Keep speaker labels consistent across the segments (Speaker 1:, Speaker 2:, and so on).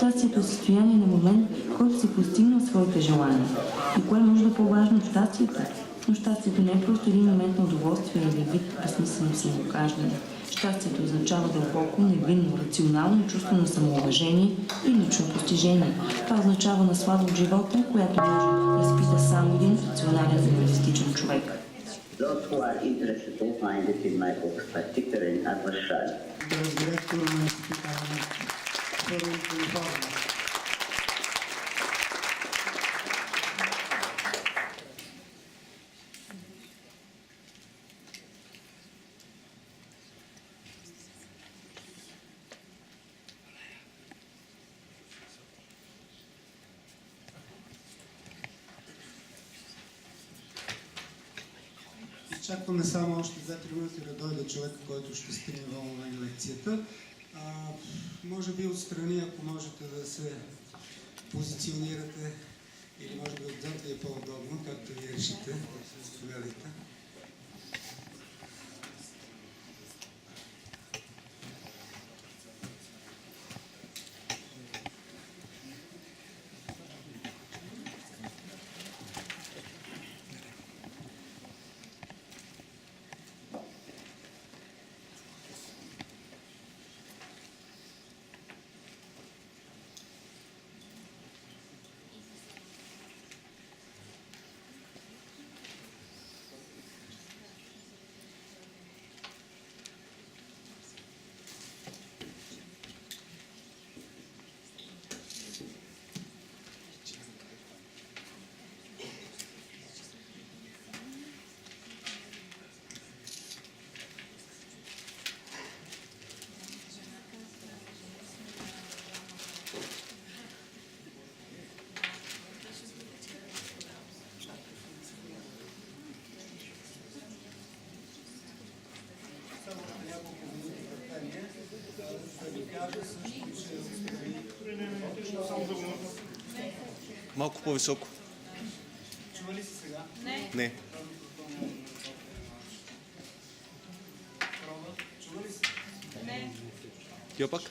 Speaker 1: Щастието е състояние на момент, в който си постигнал своите желания. И кое може да е по-важно от щастието? Но щастието не е просто един момент на удоволствие или вид безсмислено самоокаждане. Щастието означава дълбоко, невинно, рационално чувство на самоуважение и лично постижение. Това означава наслада от живота, която може да изпита само един рационален и реалистичен човек.
Speaker 2: Those who are interested will find it in my books, particularly in Ървин.
Speaker 3: Директор на Института Айн Ранд, Калифорния. Изчакваме само още 2-3 минути да дойде човека, който ще стигне в онлайн лекцията. Може би отстрани, ако можете да се позиционирате, или може би отзад ви е по-удобно, както вие решите. Заповядайте.
Speaker 4: Малко по-високо.
Speaker 3: Чува ли се сега?
Speaker 4: Не.
Speaker 3: Чува ли се?
Speaker 5: Не.
Speaker 4: Тя пак?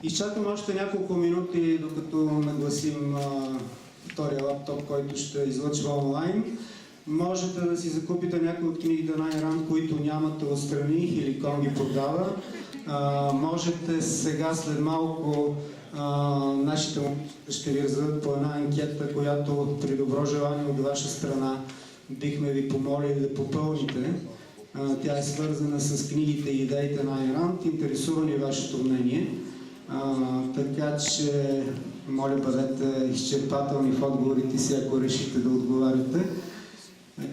Speaker 3: Изчакам още няколко минути, докато нагласим втория лаптоп, който ще излъчва онлайн. Можете да си закупите някои от книгите на Айн Ранд, които нямате отстрани, или Кон ги продава. Можете сега, след малко, нашите момичета ще ви раздадат по една анкета, която при добро желание от ваша страна бихме ви помолили да попълните. Тя е свързана с книгите и идеите на Айн Ранд. Интересува ни вашето мнение. Така че, моля, бъдете изчерпателни в отговорите си, ако решите да отговаряте.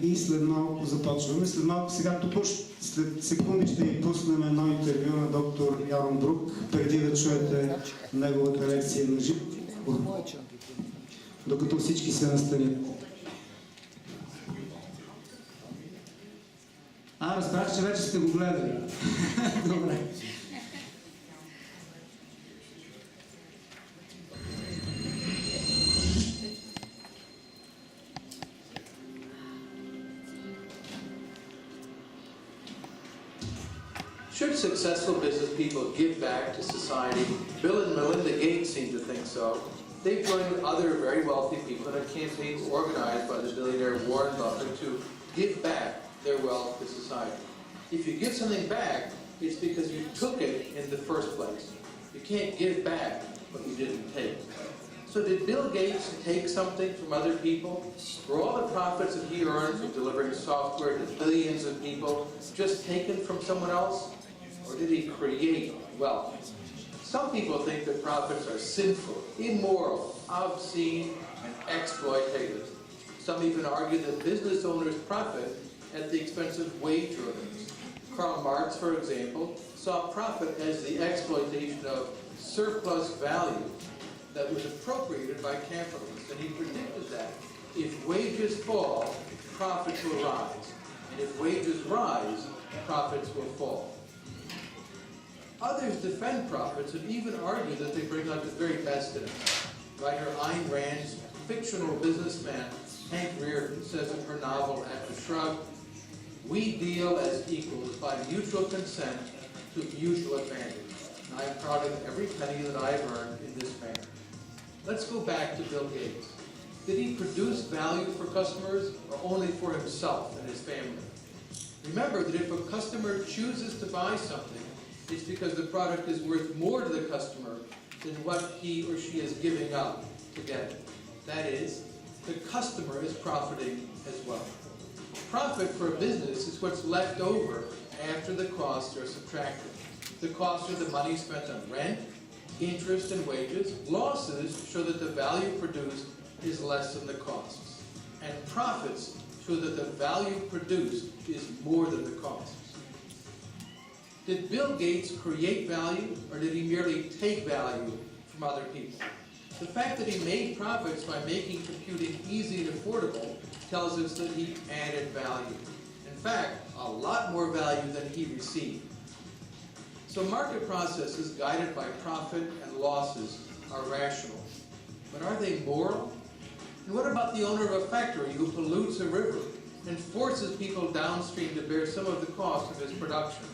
Speaker 3: И след малко започваме. След малко, сега току-що, след секунди ще ви пуснем едно интервю на доктор Ярон Брук, преди да чуете неговата лекция на живо, докато всички се настанят. Разбрах, че вече сте го гледали. Добре.
Speaker 6: Should successful business people give back to society? Bill and Melinda Gates seem to think so. They've joined other very wealthy people in a campaign organized by the billionaire Warren Buffett to give back their wealth to society. If you give something back, it's because you took it in the first place. You can't give back what you didn't take. So did Bill Gates take something from other people? Were all the profits that he earned from delivering software to billions of people just taken from someone else? Or did he create wealth? Some people think that profits are sinful, immoral, obscene, and exploitative. Some even argue that business owners profit at the expense of wage earners. Karl Marx, for example, saw profit as the exploitation of surplus value that was appropriated by capitalists, and he predicted that if wages fall, profits will rise, and if wages rise, profits will fall. Others defend profits and even argue that they bring out the very best in us. Writer Ayn Rand's fictional businessman Hank Rearden says in her novel At the Shrub, We deal as equals by mutual consent to mutual advantage. And I am proud of every penny that I have earned in this manner. Let's go back to Bill Gates. Did he produce value for customers or only for himself and his family? Remember that if a customer chooses to buy something, it's because the product is worth more to the customer than what he or she is giving up to get it. That is, the customer is profiting as well. Profit for a business is what's left over after the costs are subtracted. The costs are the money spent on rent, interest, and wages. Losses show that the value produced is less than the costs. And profits show that the value produced is more than the costs. Did Bill Gates create value, or did he merely take value from other people? The fact that he made profits by making computing easy and affordable tells us that he added value. In fact, a lot more value than he received. So market processes guided by profit and losses are rational. But are they moral? And what about the owner of a factory who pollutes a river and forces people downstream to bear some of the cost of his production?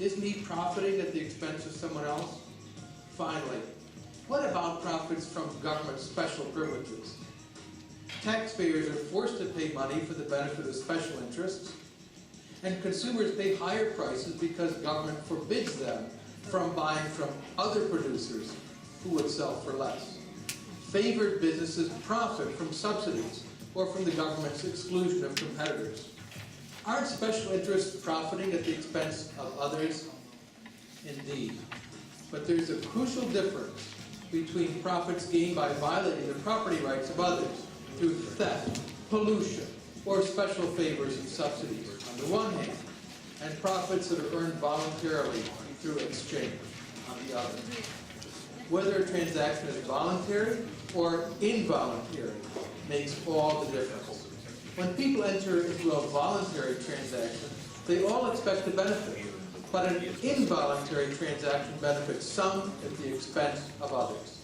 Speaker 6: Isn't he profiting at the expense of someone else? Finally, what about profits from government special privileges? Taxpayers are forced to pay money for the benefit of special interests, and consumers pay higher prices because government forbids them from buying from other producers who would sell for less. Favored businesses profit from subsidies or from the government's exclusion of competitors. Aren't special interests profiting at the expense of others? Indeed. But there's a crucial difference between profits gained by violating the property rights of others through theft, pollution, or special favors and subsidies on the one hand, and profits that are earned voluntarily through exchange on the other. Whether a transaction is voluntary or involuntary makes all the difference. When people enter into a voluntary transaction, they all expect to benefit, but an involuntary transaction benefits some at the expense of others.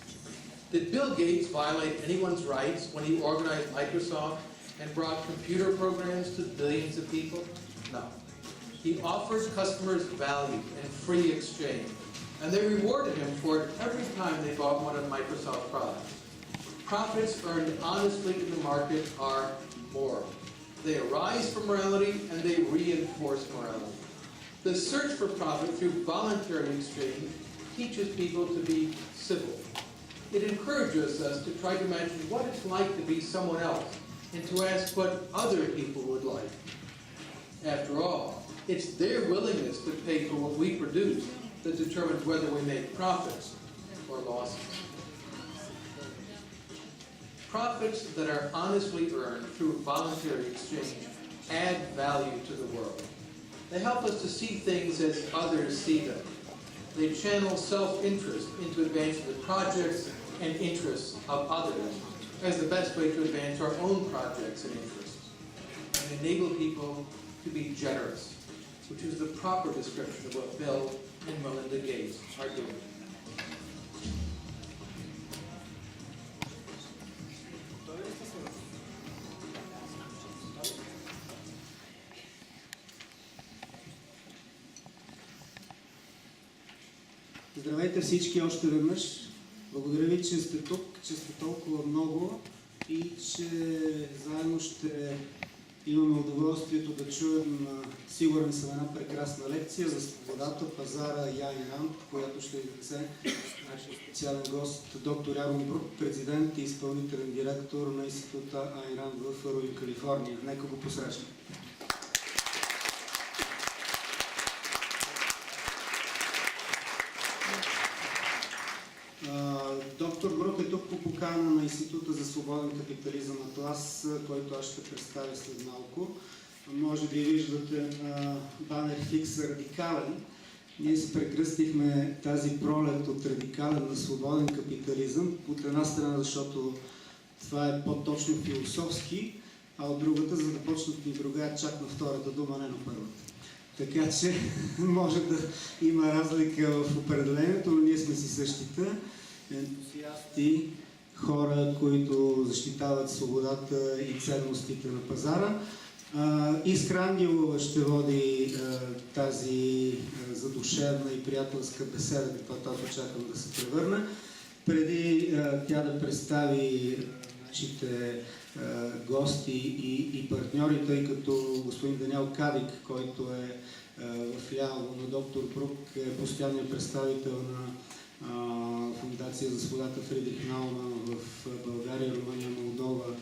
Speaker 6: Did Bill Gates violate anyone's rights when he organized Microsoft and brought computer programs to billions of people? No. He offered customers value and free exchange, and they rewarded him for it every time they bought one of Microsoft's products. Profits earned honestly in the market are moral. They arise from morality and they reinforce morality. The search for profit through voluntary exchange teaches people to be civil. It encourages us to try to imagine what it's like to be someone else and to ask what other people would like. After all, it's their willingness to pay for what we produce that determines whether we make profits or losses. Profits that are honestly earned through voluntary exchange add value to the world. They help us to see things as others see them. They channel self-interest into advancing the projects and interests of others as the best way to advance our own projects and interests, and enable people to be generous, which is the proper description of what Bill and Melinda Gates are doing.
Speaker 3: Здравейте всички още веднъж. Благодаря ви, че сте тук, че сте толкова много и че заедно ще имаме удоволствието да чуем, сигурен съм, една прекрасна лекция за свободата, пазара и Айн Ранд, която ще изнесе нашия специален гост, доктор Ярон Брук, президент и изпълнителен директор на Института Айн Ранд в Ървин, Калифорния. Нека го посрещнем. Доктор Брук е тук по покана на Института за свободен капитализъм Атлас, който аз ще представя след малко. Може би виждате на банер фикса радикален. Ние се прекръстихме тази пролет от радикален на свободен капитализъм. От една страна, защото това е по-точно философски, а от другата, за да почнат ни другаят чак на втората дума, не на първата. Така че може да има разлика в определението, но ние сме си същите. Ентусиасти, хора, които защитават свободата и ценностите на пазара. Искра Ангелова ще води тази задушевна и приятелска беседа, каквато аз очаквам да се превърне. Преди тя да представи нашите гости и партньори, тъй като господин Даниел Кадик, който е в ляво на доктор Брук, е постоянният представител на Фундация за свободата Фридрих Науман в България, Румъния, Молдова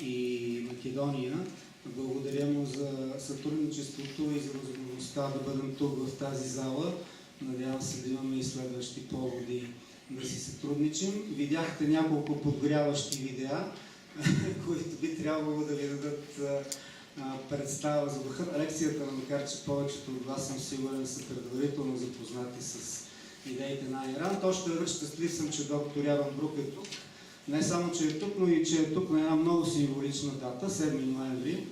Speaker 3: и Македония. Благодаря му за сътрудничеството и за възможността да бъдем тук в тази зала. Надявам се да имаме и следващи поводи да си сътрудничим. Видяхте няколко подгряващи видеа, които би трябвало да ви дадат представа за духа на лекцията, макар че повечето от вас, съм сигурен, са предварително запознати с идеите на Айн Ранд. Още веднъж щастлив съм, че доктор Ярон Брук е тук. Не само, че е тук, но и че е тук на една много символична дата, 7 ноември,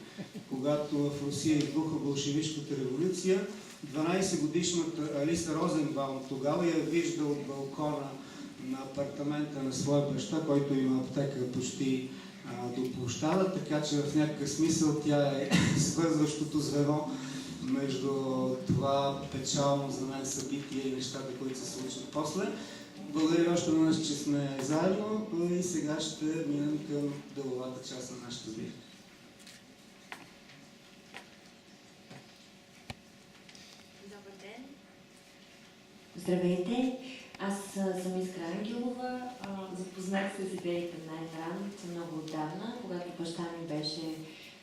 Speaker 3: когато в Русия избуха болшевишката революция. 12-годишната Алиса Розенбаум тогава я вижда от балкона на апартамента на своя баща, който има аптека почти до площада, така че в някакъв смисъл тя е свързващото звено между това печално за мен събитие и нещата, които се случват после. Благодаря още веднъж, че сме заедно и сега ще минем към деловата част на нашата сбирка.
Speaker 5: Добър ден! Здравейте! Аз съм Искра Ангелова. Запознах се с идеите на Айн Ранд много отдавна, когато баща ми беше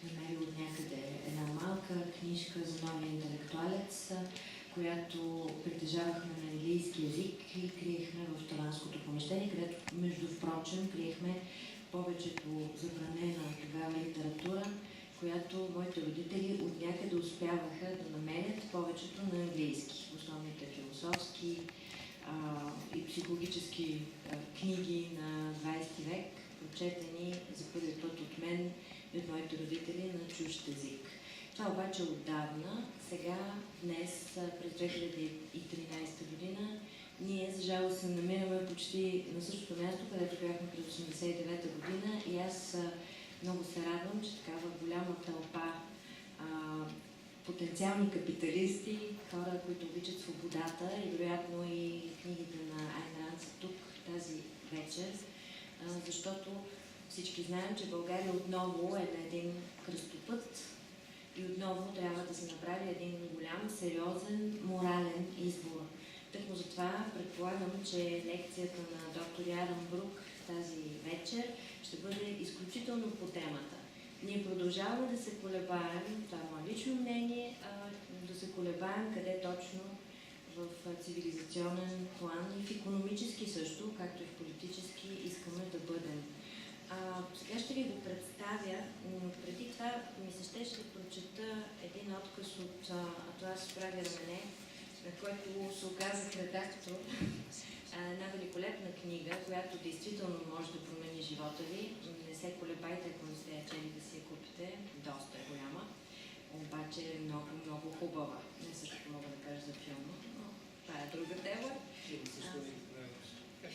Speaker 5: намерил от някъде една малка книжка за новия интелектуалец, която притежавахме на английски език и криехме в таланското помещение, където, между впрочем, криехме повечето забранена тогава литература, която моите родители от някъде успяваха да намерят повечето на английски. Основните философски и психологически книги на 20 век, прочетени за първи път от мен и от моите родители на чужд език. Това обаче отдавна, сега, днес, през 2013 година, ние, за жалост, се намираме почти на същото място, където бяхме през 1989 година и аз много се радвам, че такава голяма тълпа потенциални капиталисти, хора, които обичат свободата и вероятно и книгите на Айн Ранд са тук тази вечер, защото всички знаем, че България отново е на един кръстопът и отново трябва да се направи един голям, сериозен, морален избор. Тъкмо затова предполагам, че лекцията на доктор Ярон Брук тази вечер ще бъде изключително по темата. Ние продължаваме да се колебаем, това е мое лично мнение, да се колебаем къде точно в цивилизационен план и в икономически също, както и в политически искаме да бъдем. Сега ще ви го представя, но преди това ми се щеше да прочета един отказ от това с прави рамене, на който се оказах редактор. Една великолепна книга, която действително може да промени живота ви. Не се колебайте, ако не сте я чели, да си я купите. Доста е голяма, обаче е много, много хубава. Не също мога да кажа за филма, но това е друга тема.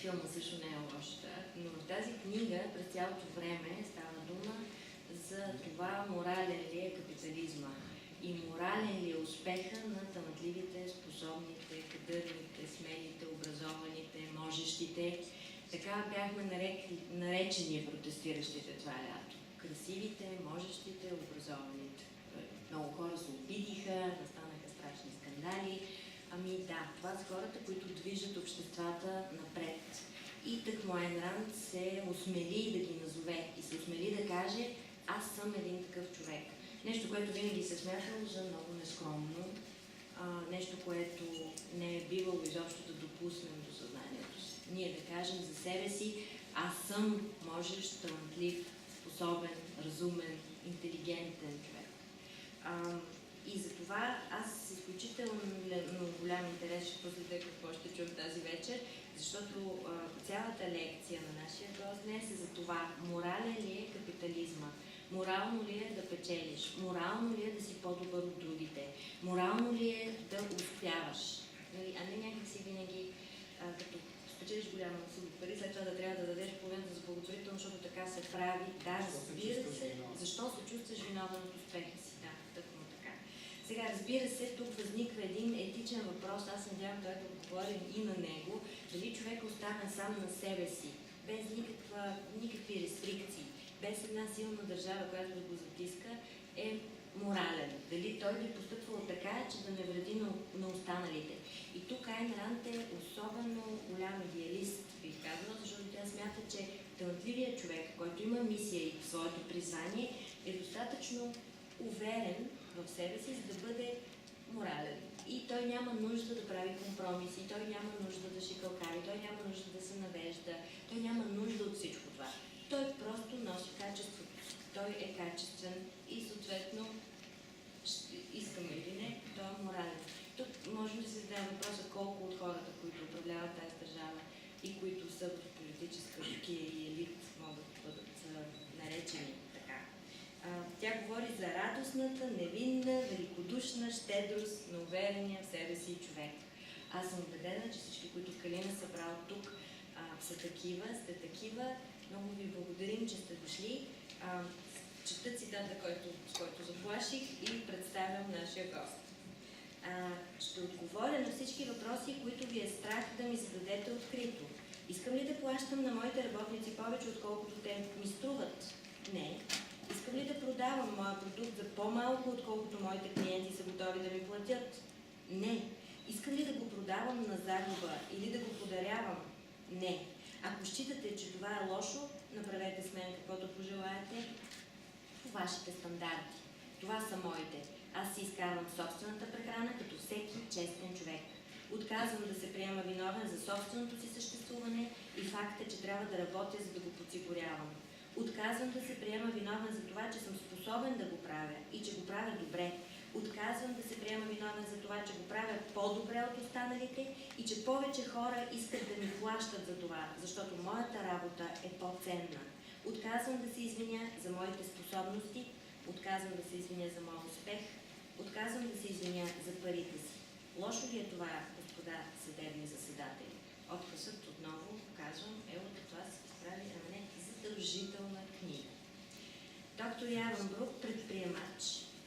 Speaker 5: Филма също не е лош, но в тази книга през цялото време става дума за това морален ли е капитализма и морален ли е успеха на талантливите, способните, кадърните, смелите, образованите, можещите. Така бяхме наречени протестиращите това лято. Красивите, можещите, образованите. Много хора се обидиха, настанаха страшни скандали. Ами да, това са хората, които движат обществата напред. И тъкмо Айн Ранд се осмели да ги назове и се осмели да каже: аз съм един такъв човек. Нещо, което винаги се смятало за много нескромно, нещо, което не е бивало изобщо да допуснем до съзнанието си. Ние да кажем за себе си: аз съм можещ, талантлив, способен, разумен, интелигентен човек. И за това аз с изключително голям интерес ще проследя какво ще чуем тази вечер, защото цялата лекция на нашия гост днес е за това: морален ли е капитализма? Морално ли е да печелиш? Морално ли е да си по-добър от другите? Морално ли е да успяваш? А не някакси винаги като спечелиш голяма сума пари, след това да трябва да дадеш половината за благотворително, защото така се прави. Да, разбира се, защо се чувстваш виновен от успеха си? Да, тъкмо така. Сега, разбира се, тук възниква един етичен въпрос, аз се надявам той да отговорим и на него, дали човек остана сам на себе си, без никакви рестрикции, без една силна държава, която да го затиска, е морален. Дали той би постъпвал така, че да не вреди на останалите. И тук Айн Ранд е особено голям идеалист, бих казала, защото тя смята, че талантливият човек, който има мисия и своето признание, е достатъчно уверен в себе си, за да бъде морален. И той няма нужда да прави компромиси, той няма нужда да шикалкари, той няма нужда да се навежда, той няма нужда от всичко това. Той просто носи качеството. Той е качествен и съответно, искаме или не, той е морален. Тук можем да се зададе въпроса колко от хората, които управляват тази държава и които са в политическа рукия и елит, могат да бъдат наречени така. Тя говори за радостната, невинна, великодушна щедрост на уверения в себе си човек. Аз съм убедена, че всички, които Калина събрал тук, са такива, сте такива. Много ви благодарим, че сте дошли. Чета цитата, с който заплаших и представям нашия гост. Ще отговоря на всички въпроси, които ви е страх да ми зададете открито. Искам ли да плащам на моите работници повече, отколкото те ми струват? Не. Искам ли да продавам моя продукт за по-малко, отколкото моите клиенти са готови да ми платят? Не. Искам ли да го продавам на загуба или да го подарявам? Не. Ако считате, че това е лошо, направете с мен каквото пожелаете по вашите стандарти. Това са моите. Аз си изкарвам собствената прехрана като всеки честен човек. Отказвам да се приема виновен за собственото си съществуване и факта, че трябва да работя, за да го подсигурявам. Отказвам да се приема виновен за това, че съм способен да го правя и че го правя добре. Отказвам да се приема виновен за това, че го правя по-добре от останалите и че повече хора искат да ми плащат за това, защото моята работа е по-ценна. Отказвам да се извиня за моите способности, отказвам да се извиня за моя успех, отказвам да се извиня за парите си. Лошо ли е това, господа съдебни заседатели? Откъсът отново, казвам, е от това да се изправи рамене задължителна книга. Доктор Ярон Брук, предприемач,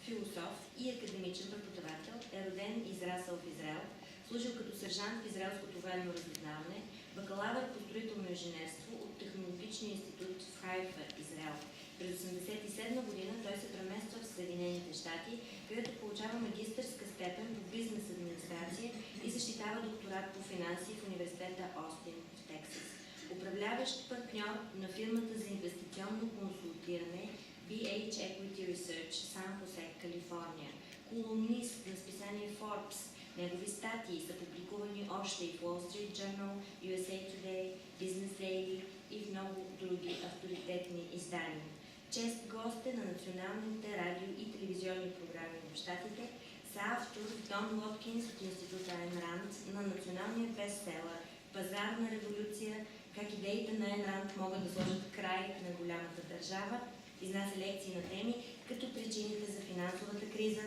Speaker 5: философ и академичен преподавател, е роден и израсъл в Израел, служил като сержант в израелското военно разузнаване, бакалавър по строително инженерство от Технологичния институт в Хайфа, Израел. През 1987 година той се премества в Съединените щати, където получава магистърска степен по бизнес администрация и защитава докторат по финанси в университета Остин в Тексас. Управляващ партньор на фирмата за инвестиционно консултиране BH Equity Research, Сан Хосе, Калифорния. Колумнист на списание Forbes. Негови статии са публикувани още и в Wall Street Journal, USA Today, Business Daily и в много други авторитетни издания. Чест гост е на националните радио и телевизионни програми в Щатите, съавтор Дон Лоткинс от Института Айн Ранд на националния бестселър «Базарна революция. Как идеите на Айн Ранд могат да сложат край на голямата държава». Изнася лекции на теми като причините за финансовата криза,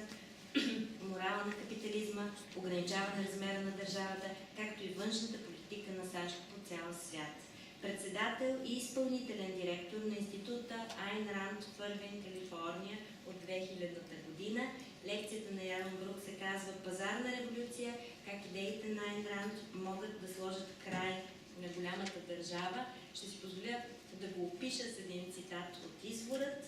Speaker 5: морала на капитализма, ограничаване размера на държавата, както и външната политика на САЩ по цял свят. Председател и изпълнителен директор на Института Айн Ранд в Ървин, Калифорния от 2000-та година. Лекцията на Ярон Брук се казва «Пазарна революция. Как идеите на Айн Ранд могат да сложат край на голямата държава». Ще си позволя да го опиша с един цитат от изворът.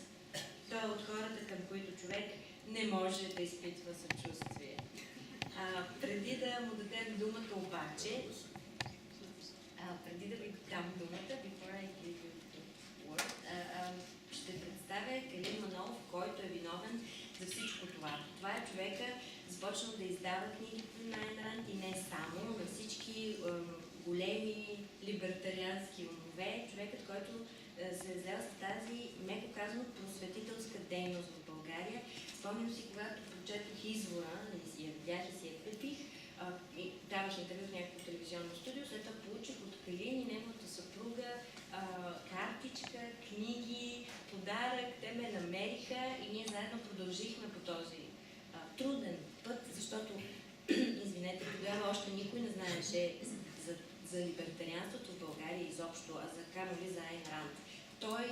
Speaker 5: Той е от хората, към които човек не може да изпитва съчувствие. Преди да му дадем думата обаче, преди да ви дам думата, before I give you the word, ще представя Калин Манолов, който е виновен за всичко това. Това е човека, започнал да издава книгите на Айн Ранд и не само, на всички големи либертариански умове. Човекът, който се е взел с тази, меко казано, просветителска дейност в България. Спомням си, когато прочетох извора, си я видях и си я препих, даваш интервю в някакво телевизионно студио, след това получих от Калин и неговата съпруга картичка, книги, подарък, те ме намериха и ние заедно продължихме по този труден път, защото, извинете, тогава още никой не знаеше за либертарианството в България изобщо, а за камо ли за Айн Ранд. Той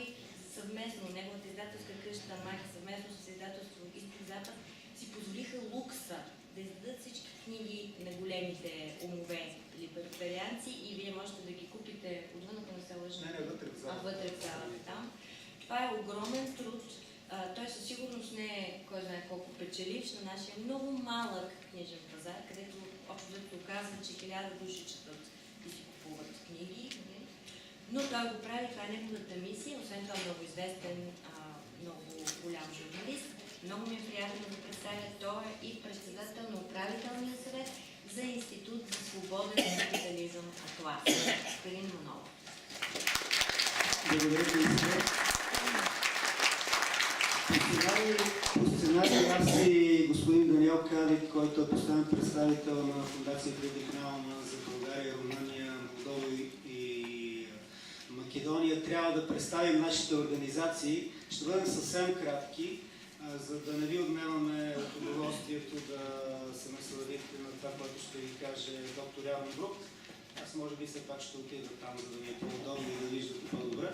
Speaker 5: съвместно, неговата издателска къща Мака, съвместно с издателство Изток-Запад, си позволиха лукса да издадат всички книги на големите умове либертарианци и вие можете да ги купите отвън, ако не се лъжа. Вътре в залата там. Това е огромен труд. Той със сигурност не е кой знае колко печеливш на нашия много малък книжен пазар, където общо се оказва, че 1000 души четат и си купуват книги. Но той го прави, това е неговата мисия, освен това много известен, много голям журналист. Много ми е приятно да представя, той е и председател на управителния съвет за Институт за свободен капитализъм Атлас. Калин Манова.
Speaker 3: Благодаря ви. По сценарий аз и господин Даниел Кадик, който е постоянен представител на Фондация Предихнална за България, Румъния, Молдова и Македония, трябва да представим нашите организации. Ще бъдем съвсем кратки, за да не ви отнемаме от удоволствието да се насладите на това, което ще ви каже доктор Ярон Брук. Аз може би все пак ще отида там, за да ви е по-удобно и да виждате по-добре.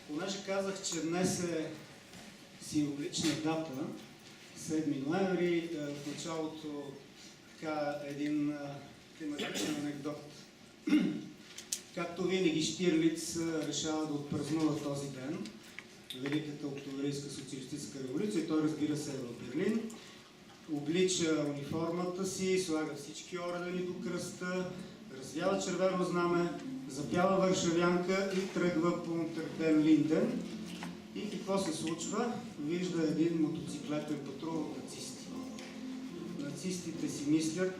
Speaker 3: Понеже казах, че днес е символична дата, 7 ноември, в началото така един тематичен анекдот. Както винаги Щирлиц решава да отпразнува този ден, Великата октомврийска социалистическа революция, и той разбира се е в Берлин, облича униформата си, слага всички ордени до кръста, развява червено знаме, запява варшавянка и тръгва по Унтерден Линден. И какво се случва? Вижда един мотоциклетен патрул от нацисти. Нацистите си мислят,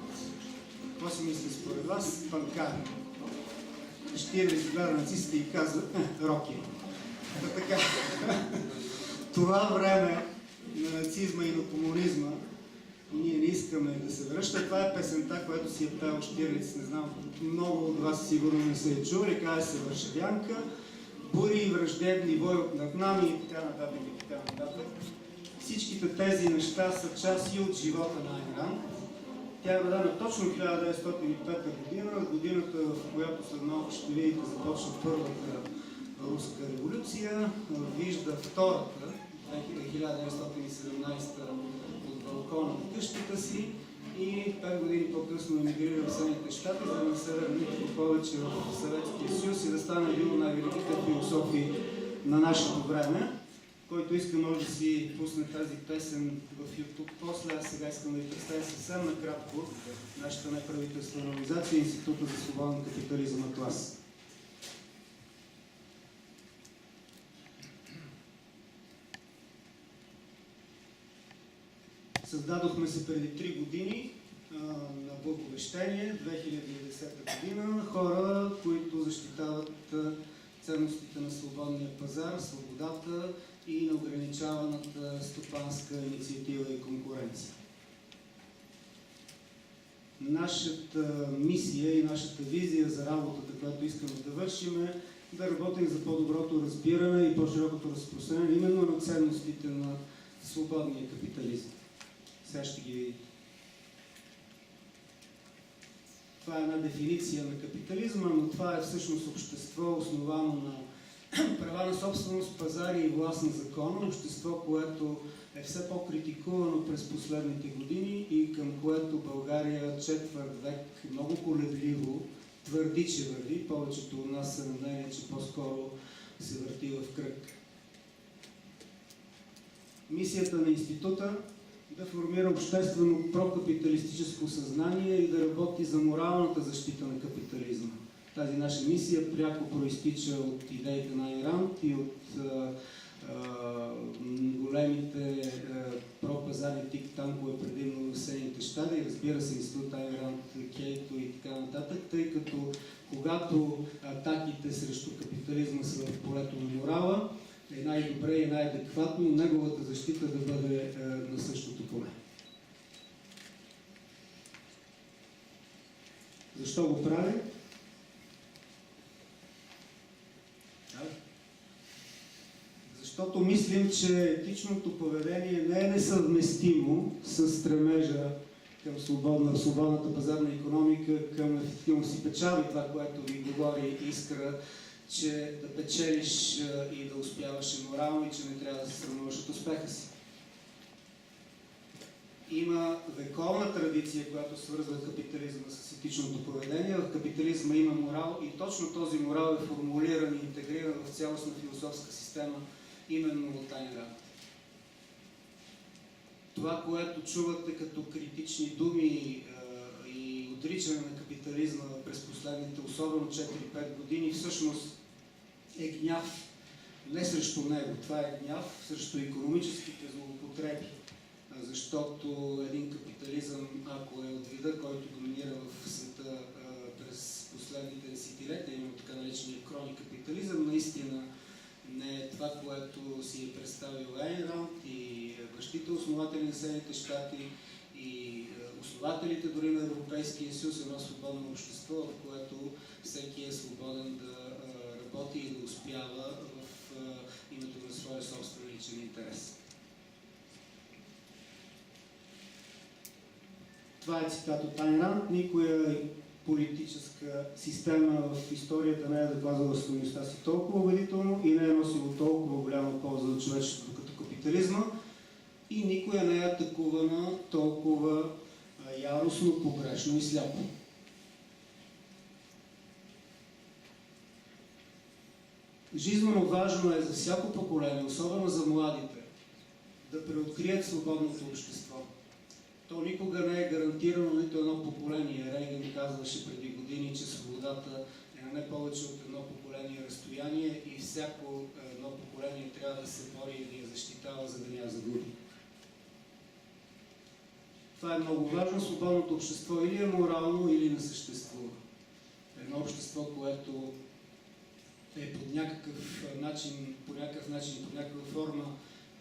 Speaker 3: какво си мисли според вас? Панкари. Щирлиц гледа нацистите и казва, роки. Така, това време на нацизма и на комунизма ние не искаме да се връща. Това е песента, която си е пел Щирлиц. Не знам, много от вас сигурно не са я чули. Казва се Варшавянка, бури и враждебни вой над нами и така нататък и така нататък. Всичките тези неща са част и от живота на Айн Ранд. Тя е родена точно 1905 година, годината, в която след малко ще видите започна първата руска революция, вижда втората, 1917 от балкона на къщата си и 5 години по-късно емигрира в Съединените щати, за да не се върне никога повече в Съветския съюз и да стане един от най-великите философи на нашето време. Който иска може да си пусне тази песен в YouTube после. Аз сега искам да ви представя съвсем накратко нашата неправителствена организация Института за свободен капитализъм Атлас. Създадохме се преди 3 години на благовещение, 2010 година, хора, които защитават ценностите на свободния пазар, свободата и на ограничаваната стопанска инициатива и конкуренция. Нашата мисия и нашата визия за работата, която искаме да вършим, е да работим за по-доброто разбиране и по-широкото разпространение именно на ценностите на свободния капитализъм. Сега ще ги видите. Това е една дефиниция на капитализма, но това е всъщност общество, основано на права на собственост, пазари и власт на закона. Общество, което е все по-критикувано през последните години и към което България четвърт век много колебливо твърди, че върви. Повечето от нас са на мнение, че по-скоро се върти в кръг. Мисията на института да формира обществено прокапиталистическо съзнание и да работи за моралната защита на капитализма. Тази наша мисия пряко проистича от идеите на Айн Ранд и от големите пропазарни тик-танкове предимно в Съединените щати, разбира се, Института Айн Ранд, Кейто и така нататък, тъй като когато атаките срещу капитализма са в полето на морала, е най-добре и най-адекватно неговата защита да бъде на същото поле. Защо го прави? Защото мислим, че етичното поведение не е несъвместимо с стремежа към свободната пазарна икономика, към ефективност и печали, това, което ви говори Искра, че да печелиш и да успяваш морално и че не трябва да се срамуваш от успеха си. Има вековна традиция, която свързва капитализма с етичното поведение. В капитализма има морал и точно този морал е формулиран и интегриран в цялостна философска система именно от Айн Ранд. Това, което чувате като критични думи и отричане на капитализма през последните, особено 4-5 години, всъщност е гняв не срещу него. Това е гняв срещу икономическите злоупотреби. Защото един капитализъм, ако е от вида, който доминира в света през последните десетилетия, именно така наречения крони капитализъм, наистина не е това, което си е представил Айн Ранд и бащите основатели на Съединените щати и основателите дори на Европейския съюз, едно свободно общество, в което всеки е свободен да работи и да успява в името на своя собствен личен интерес. Това е цитат от Айн Ранд. Никоя политическа система в историята не е доказала стойността си толкова убедително и не е носило толкова голяма полза за човечеството като капитализма и никоя не е атакувана толкова яростно, погрешно и сляпо. Жизнено важно е за всяко поколение, особено за младите, да преоткрият свободното общество. То никога не е гарантирано нито едно поколение. Рейган казваше преди години, че свободата е на не повече от едно поколение разстояние и всяко едно поколение трябва да се бори и да я защитава, за да не я загуби. Това е много важно. Свободното общество или е морално, или не съществува. Едно общество, което е по някакъв начин, по някаква форма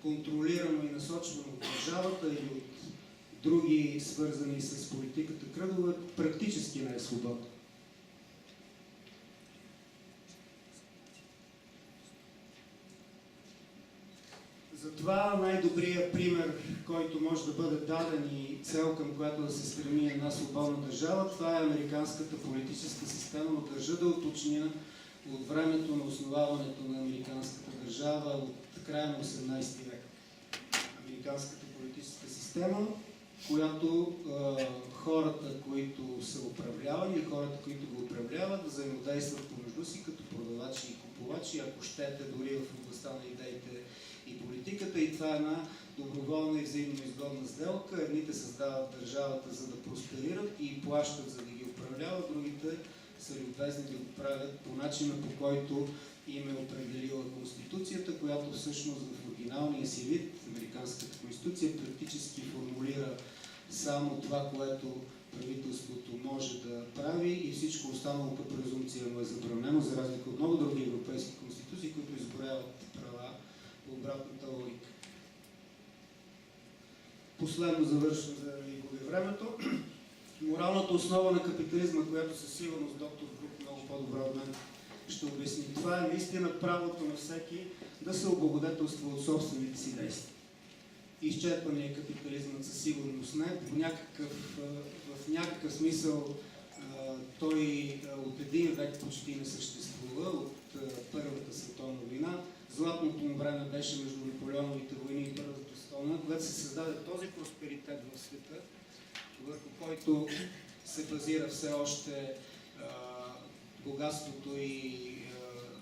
Speaker 3: контролирано и насочвано от държавата или от други свързани с политиката кръгове, практически не е свободно. Затова най-добрият пример, който може да бъде даден и цел, към която да се стреми една свободна държава, това е американската политическа система, но държа да уточня от времето на основаването на американската държава от края на 18 век. Американската политическа система, която хората, които са управлявани и хората, които го управляват, взаимодействат помежду си като продавачи и купувачи, ако щете дори в областта на идеите и политиката. И това е една доброволна и взаимно изгодна сделка. Едните създават държавата, за да просперират и плащат, за да ги управляват, другите са любезни да го правят по начина, по който им е определила Конституцията, която всъщност в оригиналния си вид, Американската конституция, практически формулира само това, което правителството може да прави и всичко останало като презумпция му е забранено, за разлика от много други европейски конституции, които изброяват права по обратната логика. Последно завършвам, за да ви губя времето. Моралната основа на капитализма, която със сигурност доктор Брук много по-добре от мен ще обясни. Това е наистина правото на всеки да се облагодетелства от собствените си действия. Изчерпаният капитализмът със сигурност не. В някакъв смисъл той от един век почти не съществува, от Първата световна война. Златното му време беше между Наполеоновите войни и Първата световна, когато се създаде този просперитет в света, върху който се базира все още богатството и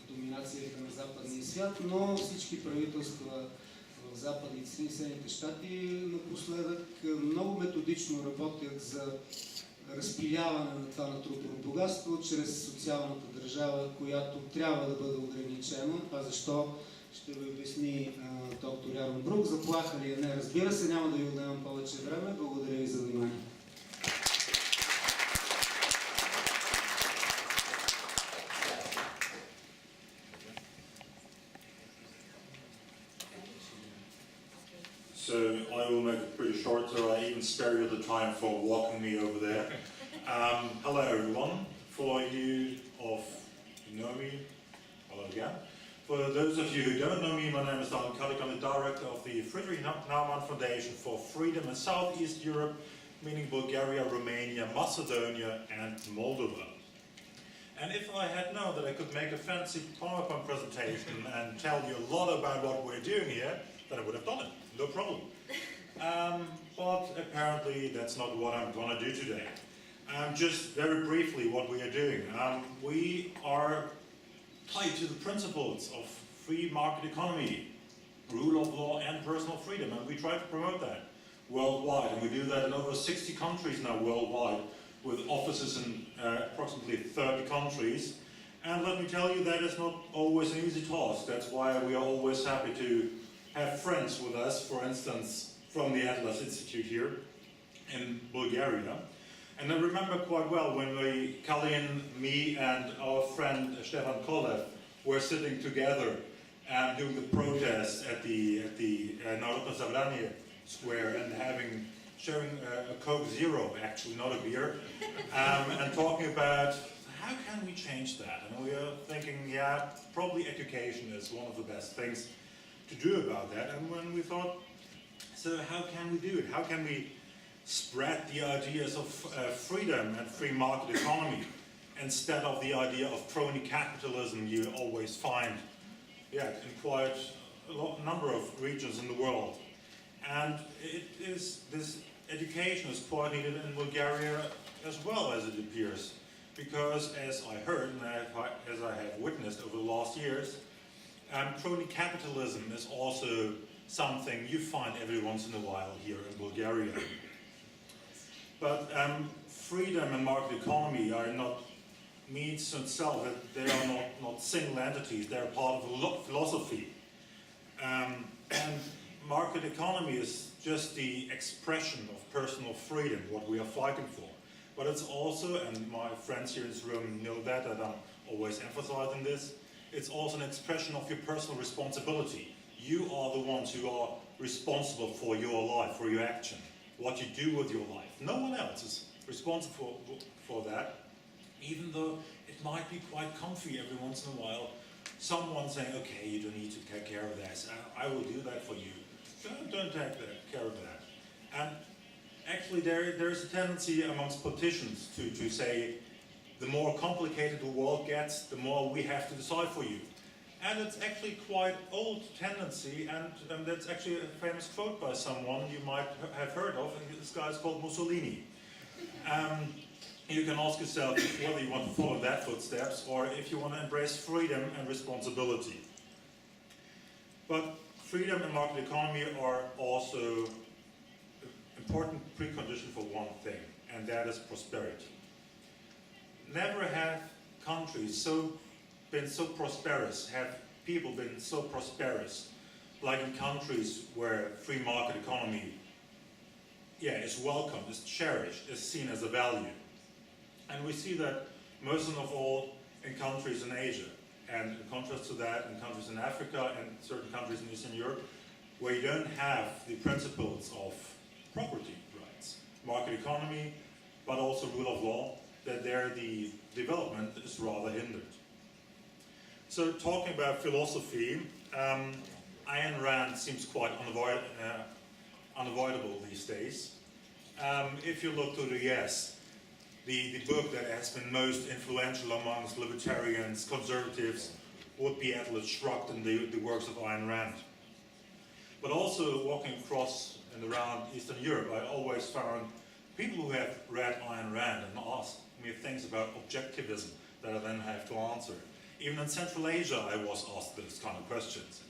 Speaker 3: доминацията на западния свят, но всички правителства в западните страни, Съединените щати напоследък много методично работят за разпиляване на това натрупано богатство чрез социалната държава, която трябва да бъде ограничена. Това защо ще ви обясни доктор Ярон Брук. Заплаха ли е? Не, разбира се, няма да ви отнемам повече време. Благодаря ви за внимание.
Speaker 7: So I will make it pretty short, so I even spare you the time for walking me over there. Hello everyone. For you know me, hello again. For For those of you who don't know me, my name is Yaron Bruk. I'm the director of the Friedrich Naumann Foundation for Freedom in Southeast Europe, meaning Bulgaria, Romania, Macedonia, and Moldova. And if I had known that I could make a fancy PowerPoint presentation and tell you a lot about what we're doing here, then I would have done it, no problem. But apparently that's not what I'm going to do today. Just very briefly what we are doing. We are tied to the principles of free market economy, rule of law and personal freedom, and we try to promote that worldwide. And we do that in over 60 countries now worldwide, with offices in approximately 30 countries. And let me tell you, that is not always an easy task. That's why we are always happy to have friends with us, for instance, from the Atlas Institute here in Bulgaria. And I remember quite well when Kalin, me, and our friend Stefan Kolev were sitting together and doing the protest at the Narodno Sabranie Square and sharing a Coke Zero, actually, not a beer, and talking about how can we change that. And we are thinking, yeah, probably education is one of the best things to do about that. And when we thought, so how can we do it? How can we spread the ideas of freedom and free market economy instead of the idea of crony capitalism you always find in quite a number of regions in the world. And this education is quite needed in Bulgaria as well, as it appears, because as I heard and as I have witnessed over the last years, crony capitalism is also something you find every once in a while here in Bulgaria. But freedom and market economy are not means to itself, that they are not single entities, they're part of a philosophy. And market economy is just the expression of personal freedom, what we are fighting for. But it's also, and my friends here in this room know that I'm always emphasizing this, it's also an expression of your personal responsibility. You are the ones who are responsible for your life, for your action, what you do with your life. No one else is responsible for that, even though it might be quite comfy every once in a while. Someone saying, okay, you don't need to take care of this, I will do that for you. Don't take care of that. And actually there is a tendency amongst politicians to say, the more complicated the world gets, the more we have to decide for you. And it's actually quite old tendency, and that's actually a famous quote by someone you might have heard of, and this guy is called Mussolini. You can ask yourself whether you want to follow that footsteps or if you want to embrace freedom and responsibility. But freedom and market economy are also an important precondition for one thing, and that is prosperity. Never have countries been so prosperous, have people been so prosperous, like in countries where free market economy is welcomed, is cherished, is seen as a value. And we see that most of all in countries in Asia, and in contrast to that, in countries in Africa and certain countries in Eastern Europe, where you don't have the principles of property rights, market economy, but also rule of law, that there the development is rather hindered. So talking about philosophy, Айн Rand seems quite unavoidable these days. If you look to the US, the book that has been most influential amongst libertarians, conservatives, would be Atlas Shrugged and the works of Айн Rand. But also walking across and around Eastern Europe, I always found people who have read Айн Rand and asked me things about objectivism that I then have to answer. Even in Central Asia, I was asked those kind of questions.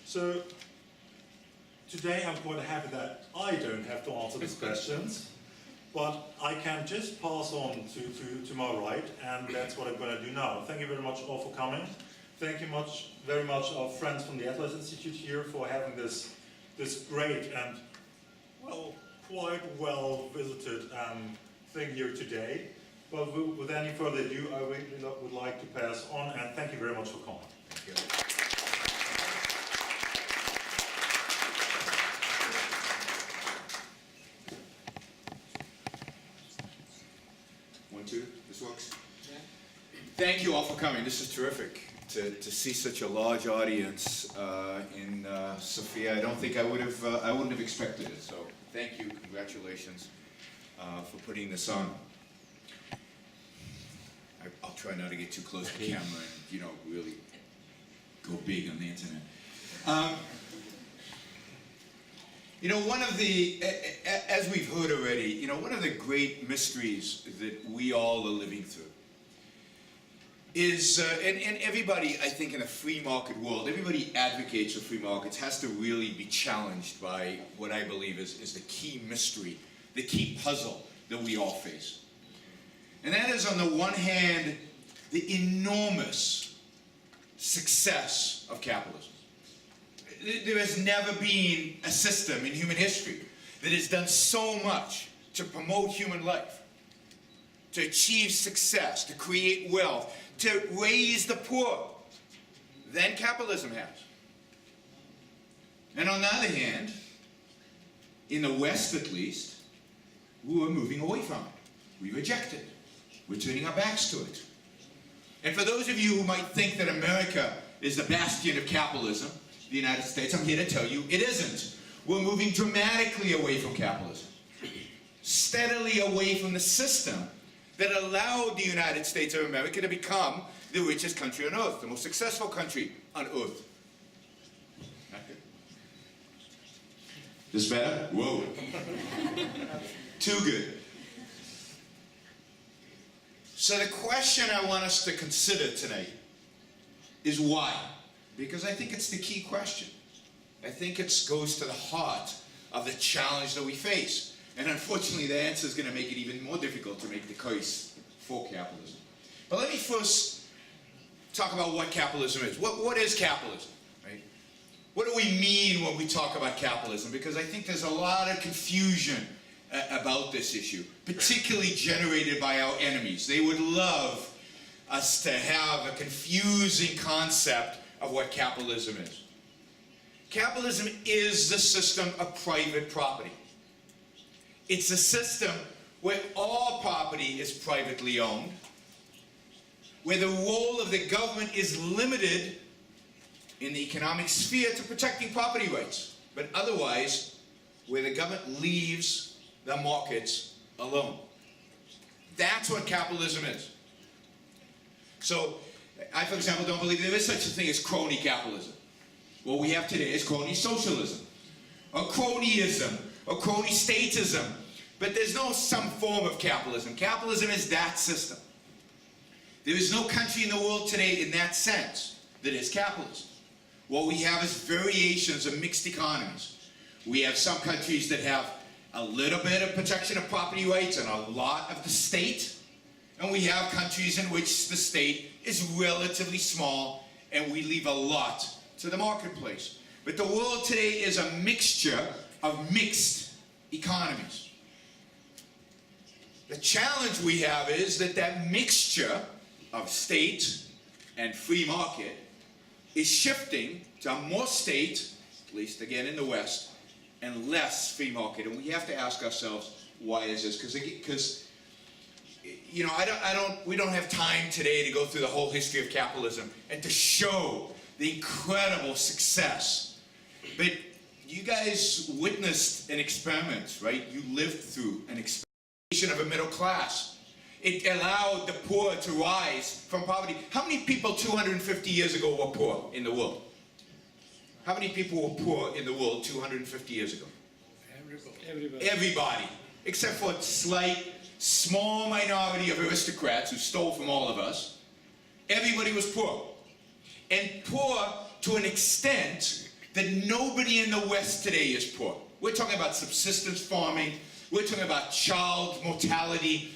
Speaker 7: So today I'm quite happy that I don't have to answer these questions, but I can just pass on to my right, and that's what I'm going to do now. Thank you very much all for coming. Thank you very much our friends from the Atlas Institute here for having this great and quite well visited thing here today. But with any further ado, I really would like to pass on, and thank you very much for coming. Thank you.
Speaker 8: One, two, this works? Yeah. Thank you all for coming. This is terrific. to see such a large audience in Sofia. I don't think I wouldn't have expected it. So thank you, congratulations for putting this on. I'll try not to get too close to the camera and, you know, really go big on the internet. You know, one of the, as we've heard already, you know, one of the great mysteries that we all are living through is, and everybody, I think, in a free market world, everybody advocates for free markets, has to really be challenged by what I believe is the key mystery, the key puzzle that we all face. And that is, on the one hand, the enormous success of capitalism. There has never been a system in human history that has done so much to promote human life, to achieve success, to create wealth, to raise the poor than capitalism has. And on the other hand, in the West at least, we are moving away from it. We reject it. We're turning our backs to it. And for those of you who might think that America is the bastion of capitalism, the United States, I'm here to tell you it isn't. We're moving dramatically away from capitalism, steadily away from the system that allowed the United States of America to become the richest country on earth, the most successful country on earth. This better? Whoa. Too good. So the question I want us to consider tonight is why? Because I think it's the key question. I think it goes to the heart of the challenge that we face. And unfortunately, the answer is going to make it even more difficult to make the case for capitalism. But let me first talk about what capitalism is. What is capitalism? Right? What do we mean when we talk about capitalism? Because I think there's a lot of confusion about this issue, particularly generated by our enemies. They would love us to have a confusing concept of what capitalism is. Capitalism is the system of private property. It's a system where all property is privately owned, where the role of the government is limited in the economic sphere to protecting property rights, but otherwise, where the government leaves the markets alone. That's what capitalism is. So, I, for example, don't believe there is such a thing as crony capitalism. What we have today is crony socialism, or cronyism, or crony statism. But there's no some form of capitalism. Capitalism is that system. There is no country in the world today in that sense that is capitalist. What we have is variations of mixed economies. We have some countries that have a little bit of protection of property rights and a lot of the state. And we have countries in which the state is relatively small and we leave a lot to the marketplace. But the world today is a mixture of mixed economies. The challenge we have is that that mixture of state and free market is shifting to more state, at least again in the West, and less free market. And we have to ask ourselves, why is this? Because you know, we don't have time today to go through the whole history of capitalism and to show the incredible success. But you guys witnessed an experiment, right? You lived through an expansion of a middle class. It allowed the poor to rise from poverty. How many people 250 years ago were poor in the world? How many people were poor in the world 250 years ago? Everybody. Everybody. Except for a slight, small minority of aristocrats who stole from all of us. Everybody was poor. And poor to an extent that nobody in the West today is poor. We're talking about subsistence farming. We're talking about child mortality.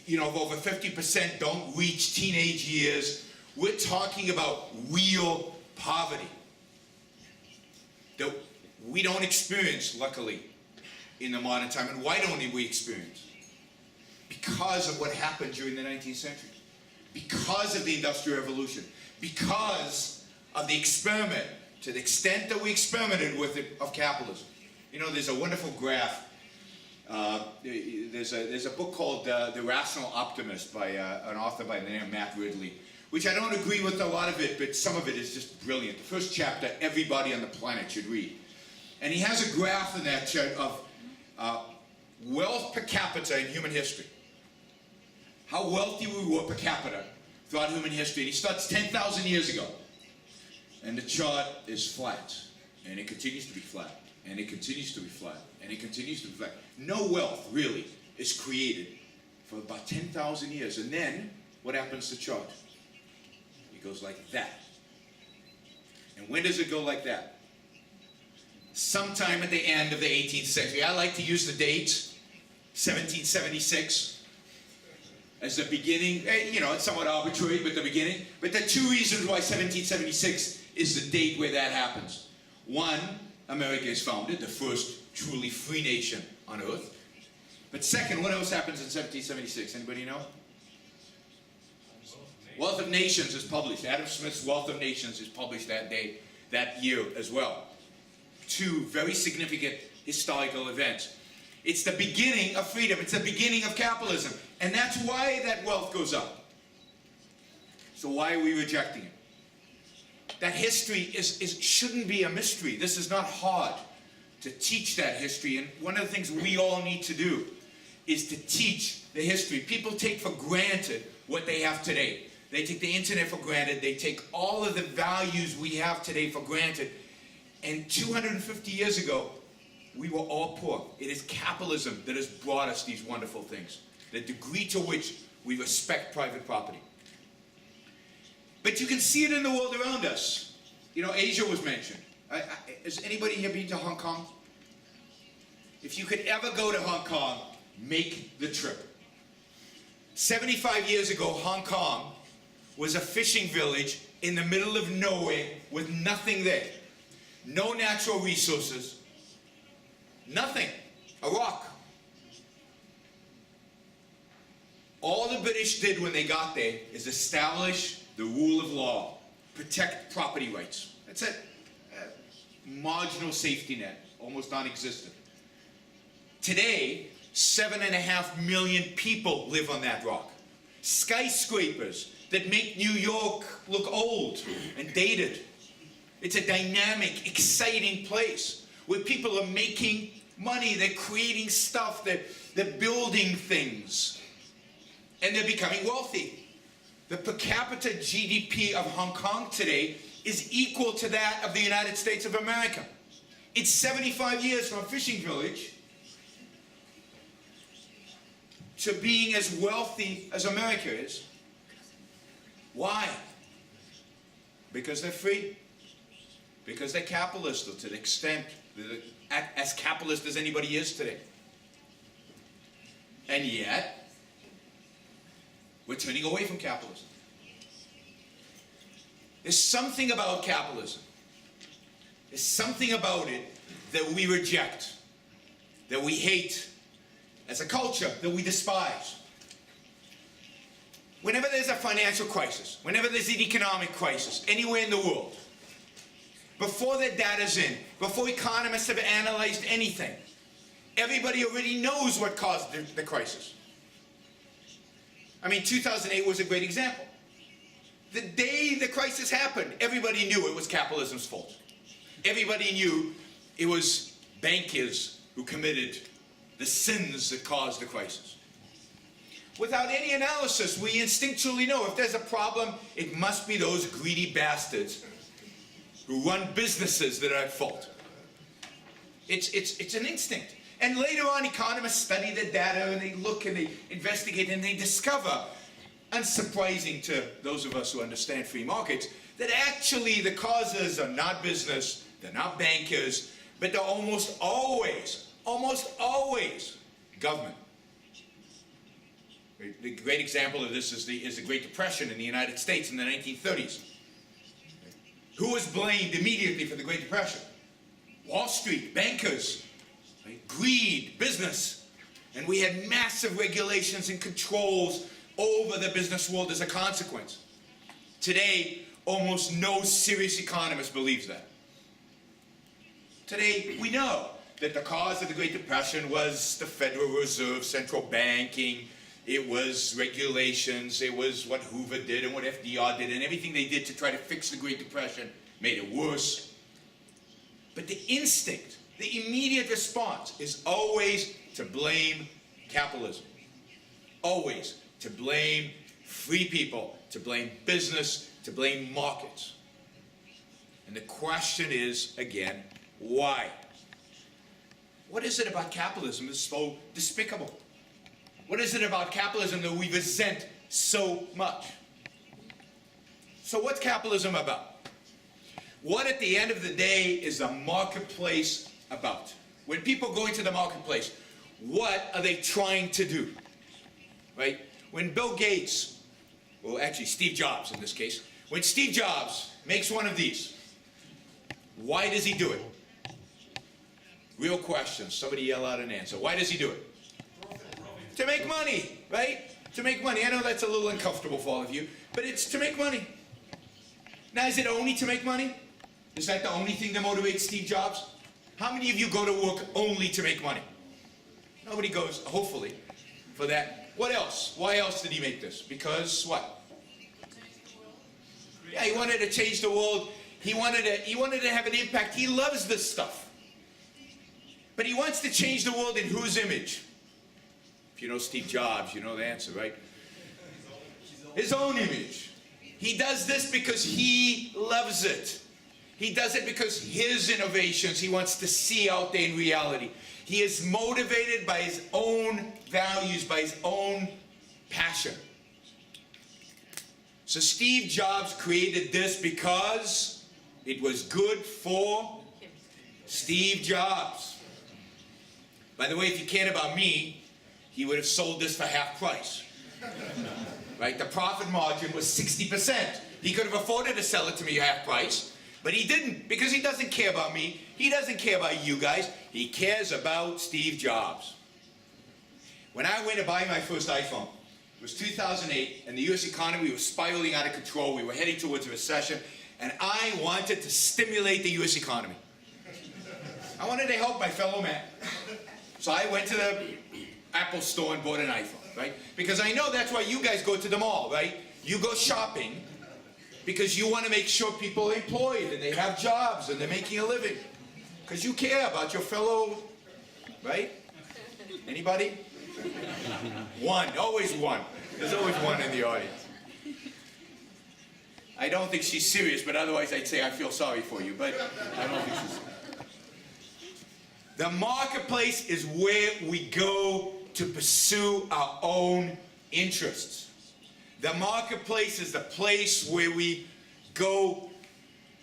Speaker 8: You know, of over 50% don't reach teenage years. We're talking about real poverty that we don't experience, luckily, in the modern time. And why don't we experience? Because of what happened during the 19th century. Because of the Industrial Revolution. Because of the experiment, to the extent that we experimented with it, of capitalism. You know, there's a wonderful graph. There's a book called The Rational Optimist by an author by the name of Matt Ridley, which I don't agree with a lot of it, but some of it is just brilliant. The first chapter, everybody on the planet should read. And he has a graph in that chart of wealth per capita in human history. How wealthy we were per capita throughout human history. And he starts 10,000 years ago. And the chart is flat. And it continues to be flat. And it continues to be flat. And it continues to be flat. No wealth, really, is created for about 10,000 years. And then, what happens to the chart? It goes like that. And when does it go like that? Sometime at the end of the 18th century. I like to use the date, 1776, as the beginning. You know, it's somewhat arbitrary, but the beginning. But there are two reasons why 1776 is the date where that happens. One, America is founded, the first truly free nation on earth. But second, what else happens in 1776? Anybody know? Wealth of Nations is published. Adam Smith's Wealth of Nations is published that day, that year as well. Two very significant historical events. It's the beginning of freedom. It's the beginning of capitalism. And that's why that wealth goes up. So why are we rejecting it? That history shouldn't be a mystery. This is not hard to teach that history. And one of the things we all need to do is to teach the history. People take for granted what they have today. They take the internet for granted. They take all of the values we have today for granted. And 250 years ago, we were all poor. It is capitalism that has brought us these wonderful things. The degree to which we respect private property. But you can see it in the world around us. You know, Asia was mentioned. Has anybody here been to Hong Kong? If you could ever go to Hong Kong, make the trip. 75 years ago, Hong Kong was a fishing village in the middle of nowhere with nothing there. No natural resources. Nothing. A rock. All the British did when they got there is establish the rule of law. Protect property rights. That's it. Marginal safety net. Almost non-existent. Today, 7.5 million people live on that rock. Skyscrapers that make New York look old and dated. It's a dynamic, exciting place where people are making money, they're creating stuff, they're building things, and they're becoming wealthy. The per capita GDP of Hong Kong today is equal to that of the United States of America. It's 75 years from a fishing village to being as wealthy as America is. Why? Because they're free. Because they're capitalist to the extent, as capitalist as anybody is today. And yet, we're turning away from capitalism. There's something about capitalism. There's something about it that we reject, that we hate as a culture, that we despise. Whenever there's a financial crisis, whenever there's an economic crisis, anywhere in the world, before the data's in, before economists have analyzed anything, everybody already knows what caused the crisis. I mean, 2008 was a great example. The day the crisis happened, everybody knew it was capitalism's fault. Everybody knew it was bankers who committed the sins that caused the crisis. Without any analysis, we instinctually know if there's a problem, it must be those greedy bastards who run businesses that are at fault. It's an instinct. And later on, economists study the data and they look and they investigate and they discover, unsurprising to those of us who understand free markets, that actually the causes are not business, they're not bankers, but they're almost always government. The great example of this is the Great Depression in the United States in the 1930s. Who was blamed immediately for the Great Depression? Wall Street, bankers, right? Greed, business. And we had massive regulations and controls over the business world as a consequence. Today, almost no serious economist believes that. Today, we know that the cause of the Great Depression was the Federal Reserve, central banking, It was regulations, it was what Hoover did and what FDR did and everything they did to try to fix the Great Depression made it worse. But the instinct, the immediate response is always to blame capitalism. Always to blame free people, to blame business, to blame markets. And the question is, again, why? What is it about capitalism that's so despicable? What is it about capitalism that we resent so much? So what's capitalism about? What at the end of the day is the marketplace about? When people go into the marketplace, what are they trying to do? Right? When Bill Gates, well actually Steve Jobs in this case, when Steve Jobs makes one of these, why does he do it? Real question. Somebody yell out an answer. Why does he do it? To make money, right? To make money. I know that's a little uncomfortable for all of you, but it's to make money. Now, is it only to make money? Is that the only thing that motivates Steve Jobs? How many of you go to work only to make money? Nobody goes, hopefully, for that. What else? Why else did he make this? Because what? Yeah, he wanted to change the world. He wanted to have an impact. He loves this stuff. But he wants to change the world in whose image? If you know Steve Jobs, you know the answer, right? His own image. He does this because he loves it. He does it because his innovations he wants to see out there in reality. He is motivated by his own values, by his own passion. So Steve Jobs created this because it was good for Steve Jobs. By the way, if you cared about me, he would have sold this for half price. Right? The profit margin was 60%. He could have afforded to sell it to me half price, but he didn't because he doesn't care about me. He doesn't care about you guys. He cares about Steve Jobs. When I went to buy my first iPhone, it was 2008, and the U.S. economy was spiraling out of control. We were heading towards a recession, and I wanted to stimulate the U.S. economy. I wanted to help my fellow man. So I went to the Apple store and bought an iPhone, right? Because I know that's why you guys go to the mall, right? You go shopping because you want to make sure people are employed and they have jobs and they're making a living. Because you care about your fellow, right? Anybody? One, always one. There's always one in the audience. I don't think she's serious, but otherwise I'd say I feel sorry for you, but I don't think she's serious. The marketplace is where we go to pursue our own interests. The marketplace is the place where we go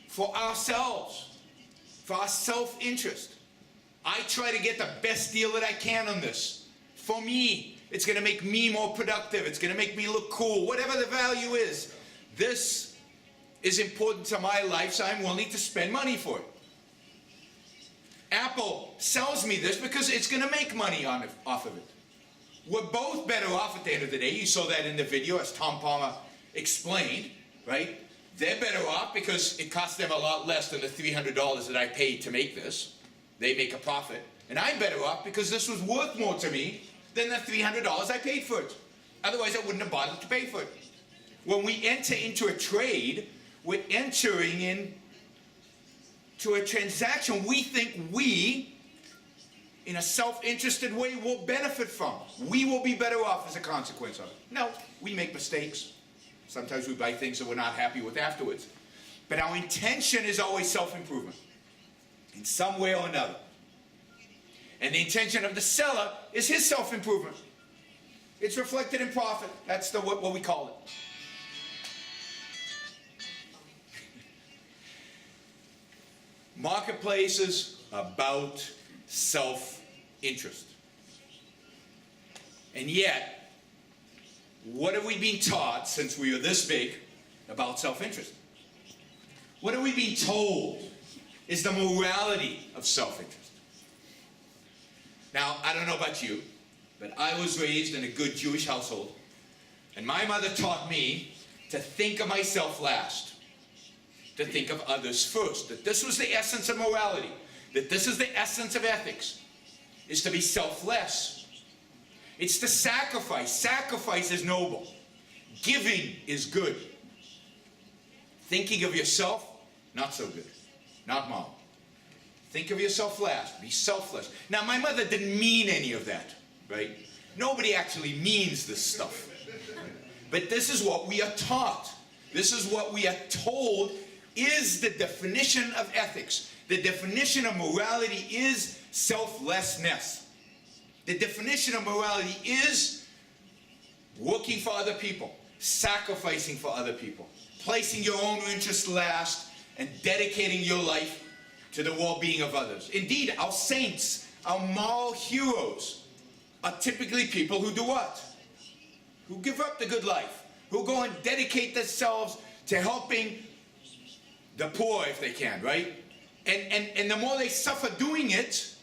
Speaker 8: for ourselves, for our self-interest. I try to get the best deal that I can on this. For me, it's going to make me more productive. It's going to make me look cool. Whatever the value is, this is important to my life, so I'm willing to spend money for it. Apple sells me this because it's going to make money off of it. We're both better off at the end of the day. You saw that in the video as Tom Palmer explained, right? They're better off because it costs them a lot less than the $300 that I paid to make this. They make a profit. And I'm better off because this was worth more to me than the $300 I paid for it. Otherwise, I wouldn't have bothered to pay for it. When we enter into a trade, we're entering into a transaction we think we, in a self-interested way, will benefit from. We will be better off as a consequence of it. No, we make mistakes. Sometimes we buy things that we're not happy with afterwards. But our intention is always self-improvement, in some way or another. And the intention of the seller is his self-improvement. It's reflected in profit. That's what we call it. Marketplaces about self-interest. And yet, what have we been taught since we were this big about self-interest? What have we been told is the morality of self-interest? Now, I don't know about you, but I was raised in a good Jewish household, and my mother taught me to think of myself last, to think of others first, that this was the essence of morality, that this is the essence of ethics, is to be selfless. It's the sacrifice. Sacrifice is noble. Giving is good. Thinking of yourself, not so good. Not moral. Think of yourself last. Be selfless. Now, my mother didn't mean any of that, right? Nobody actually means this stuff. But this is what we are taught. This is what we are told is the definition of ethics. The definition of morality is selflessness. The definition of morality is working for other people, sacrificing for other people, placing your own interests last, and dedicating your life to the well-being of others. Indeed, our saints, our moral heroes, are typically people who do what? Who give up the good life, who go and dedicate themselves to helping the poor if they can, right? And the more they suffer doing it,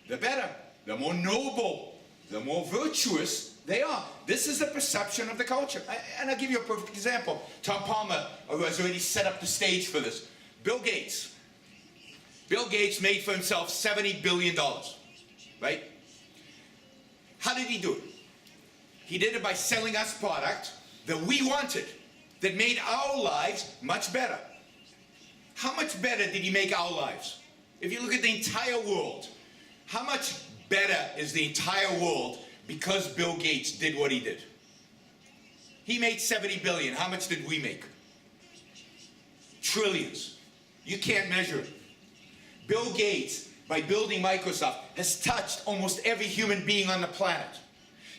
Speaker 8: the better, the more noble, the more virtuous they are. This is the perception of the culture. And I'll give you a perfect example. Tom Palmer, who has already set up the stage for this. Bill Gates. Bill Gates made for himself $70 billion, right? How did he do it? He did it by selling us product that we wanted, that made our lives much better. How much better did he make our lives? If you look at the entire world, how much better is the entire world because Bill Gates did what he did? He made 70 billion. How much did we make? Trillions. You can't measure it. Bill Gates, by building Microsoft, has touched almost every human being on the planet.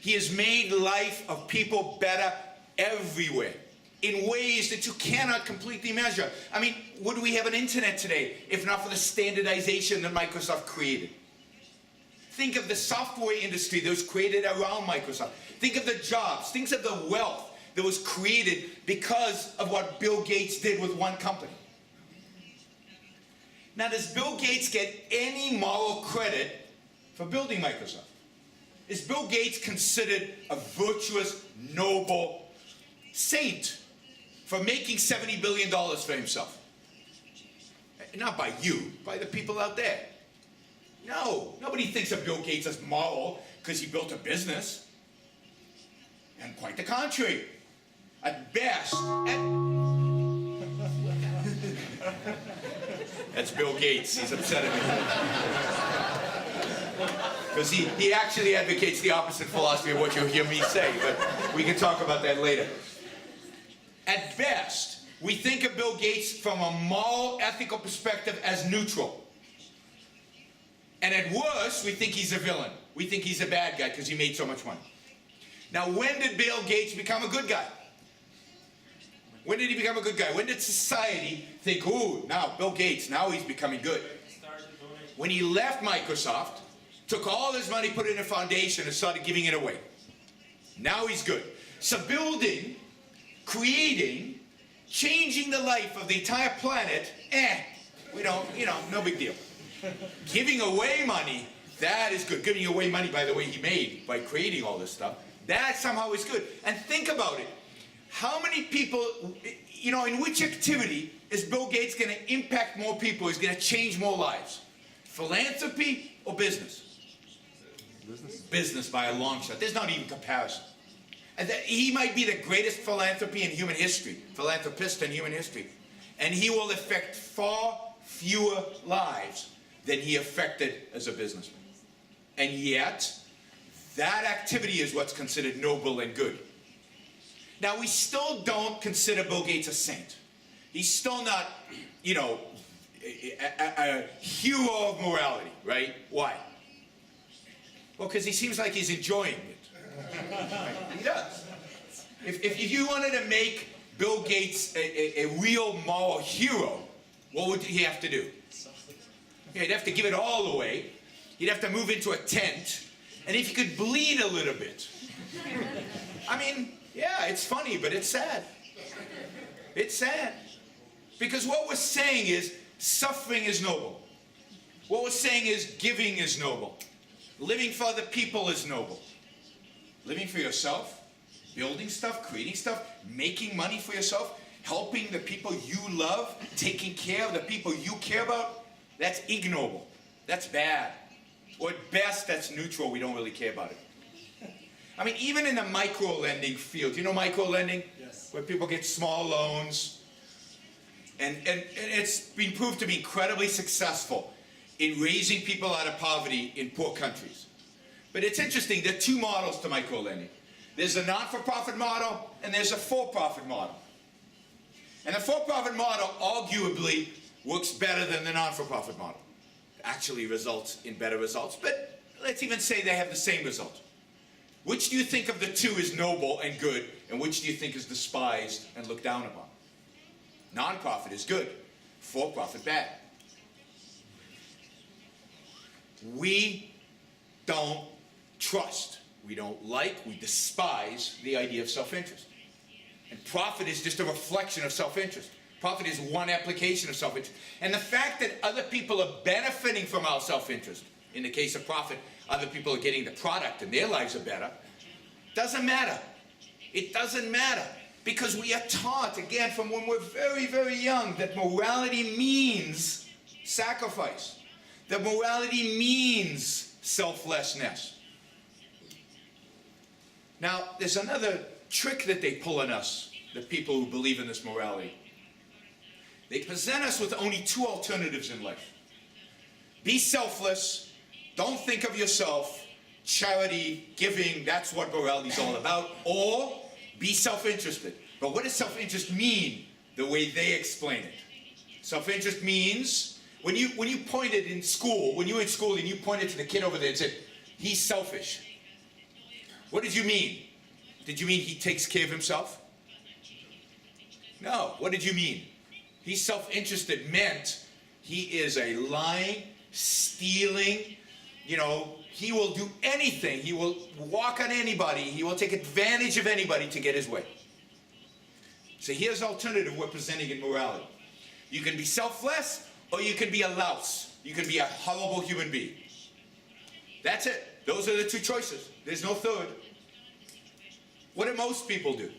Speaker 8: He has made life of people better everywhere in ways that you cannot completely measure. I mean, would we have an internet today if not for the standardization that Microsoft created? Think of the software industry that was created around Microsoft. Think of the jobs. Think of the wealth that was created because of what Bill Gates did with one company. Now, does Bill Gates get any moral credit for building Microsoft? Is Bill Gates considered a virtuous, noble saint for making $70 billion for himself? Not by you, by the people out there. No, nobody thinks of Bill Gates as moral because he built a business. And quite the contrary. At best, that's Bill Gates. He's upset at me. Because he actually advocates the opposite philosophy of what you'll hear me say, but we can talk about that later. At best, we think of Bill Gates from a moral, ethical perspective as neutral. And at worst, we think he's a villain. We think he's a bad guy because he made so much money. Now, when did Bill Gates become a good guy? When did he become a good guy? When did society think, ooh, now Bill Gates, now he's becoming good? When he left Microsoft, took all his money, put it in a foundation, and started giving it away. Now he's good. So building, creating, changing the life of the entire planet, we don't, no big deal. Giving away money, that is good. Giving away money, by the way, he made by creating all this stuff, that somehow is good. And think about it. How many people, in which activity is Bill Gates going to impact more people? He's going to change more lives? Philanthropy or business? Business by a long shot. There's not even comparison. And he might be the greatest philanthropist in human history. And he will affect far fewer lives than he affected as a businessman. And yet, that activity is what's considered noble and good. Now, we still don't consider Bill Gates a saint. He's still not, a hero of morality, right? Why? Well, because he seems like he's enjoying it. He does. If you wanted to make Bill Gates a real moral hero, what would he have to do? Yeah, he'd have to give it all away. He'd have to move into a tent. And if he could bleed a little bit. I mean, yeah, it's funny, but it's sad. It's sad. Because what we're saying is suffering is noble. What we're saying is giving is noble. Living for other people is noble. Living for yourself, building stuff, creating stuff, making money for yourself, helping the people you love, taking care of the people you care about, that's ignoble. That's bad. Or at best, that's neutral. We don't really care about it. I mean, even in the micro-lending field, you know micro-lending?
Speaker 3: Yes.
Speaker 8: Where people get small loans. And it's been proved to be incredibly successful in raising people out of poverty in poor countries. But it's interesting, there are two models to micro-lending. There's a not-for-profit model, and there's a for-profit model. And the for-profit model arguably works better than the non-for-profit model. Actually results in better results, but let's even say they have the same result. Which do you think of the two is noble and good, and which do you think is despised and looked down upon? Non-profit is good, for-profit bad. We don't trust, we don't like, we despise the idea of self-interest. And profit is just a reflection of self-interest. Profit is one application of self-interest. And the fact that other people are benefiting from our self-interest, in the case of profit, other people are getting the product and their lives are better, doesn't matter. It doesn't matter. Because we are taught, again, from when we're very, very young, that morality means sacrifice. That morality means selflessness. Now, there's another trick that they pull on us, the people who believe in this morality. They present us with only two alternatives in life. Be selfless, don't think of yourself, charity, giving, that's what morality is all about, or be self-interested. But what does self-interest mean the way they explain it? Self-interest means, when you pointed in school, when you were in school and you pointed to the kid over there and said, he's selfish, what did you mean? Did you mean he takes care of himself? No, what did you mean? He's self-interested meant he is a lying, stealing, he will do anything. He will walk on anybody. He will take advantage of anybody to get his way. So here's the alternative we're presenting in morality. You can be selfless or you can be a louse. You can be a horrible human being. That's it. Those are the two choices. There's no third. What do most people do?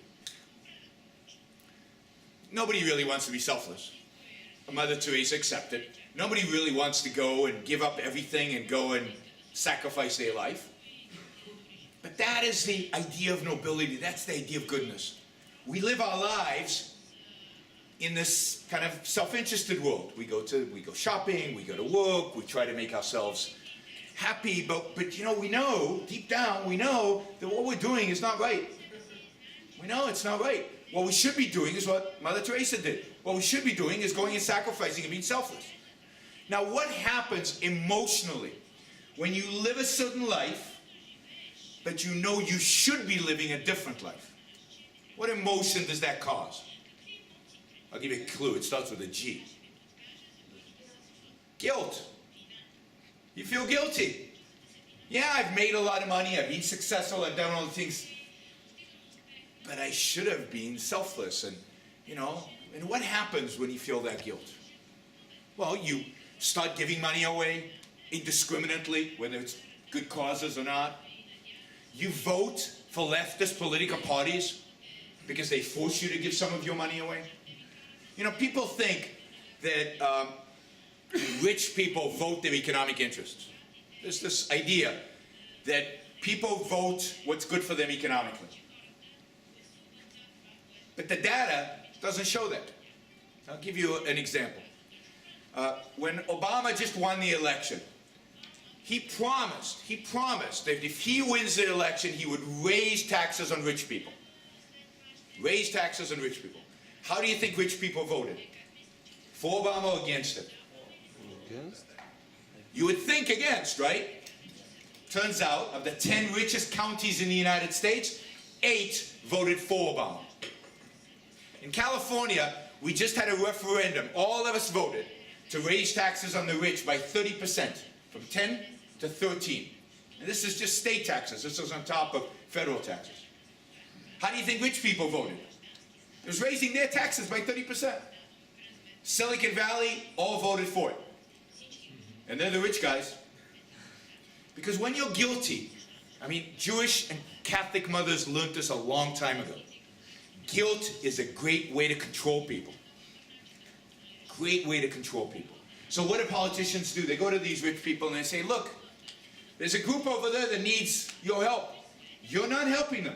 Speaker 8: Nobody really wants to be selfless. Mother Teresa accepted. Nobody really wants to go and give up everything and go and sacrifice their life. But that is the idea of nobility. That's the idea of goodness. We live our lives in this kind of self-interested world. We go shopping, we go to work, we try to make ourselves happy, but we know, deep down, we know that what we're doing is not right. We know it's not right. What we should be doing is what Mother Teresa did. What we should be doing is going and sacrificing and being selfless. Now, what happens emotionally when you live a certain life, but you know you should be living a different life? What emotion does that cause? I'll give you a clue. It starts with a G. Guilt. You feel guilty. Yeah, I've made a lot of money. I've been successful. I've done all the things. But I should have been selfless. And what happens when you feel that guilt? Well, you start giving money away indiscriminately, whether it's good causes or not. You vote for leftist political parties because they force you to give some of your money away. People think that rich people vote their economic interests. There's this idea that people vote what's good for them economically. But the data doesn't show that. I'll give you an example. When Obama just won the election, he promised that if he wins the election, he would raise taxes on rich people. Raise taxes on rich people. How do you think rich people voted? For Obama or against him? Against? You would think against, right? Turns out, of the 10 richest counties in the United States, 8 voted for Obama. In California, we just had a referendum. All of us voted to raise taxes on the rich by 30%, from 10 to 13. And this is just state taxes. This is on top of federal taxes. How do you think rich people voted? It was raising their taxes by 30%. Silicon Valley all voted for it. And they're the rich guys. Because when you're guilty, Jewish and Catholic mothers learned this a long time ago. Guilt is a great way to control people. Great way to control people. So what do politicians do? They go to these rich people and they say, look, There's a group over there that needs your help. You're not helping them.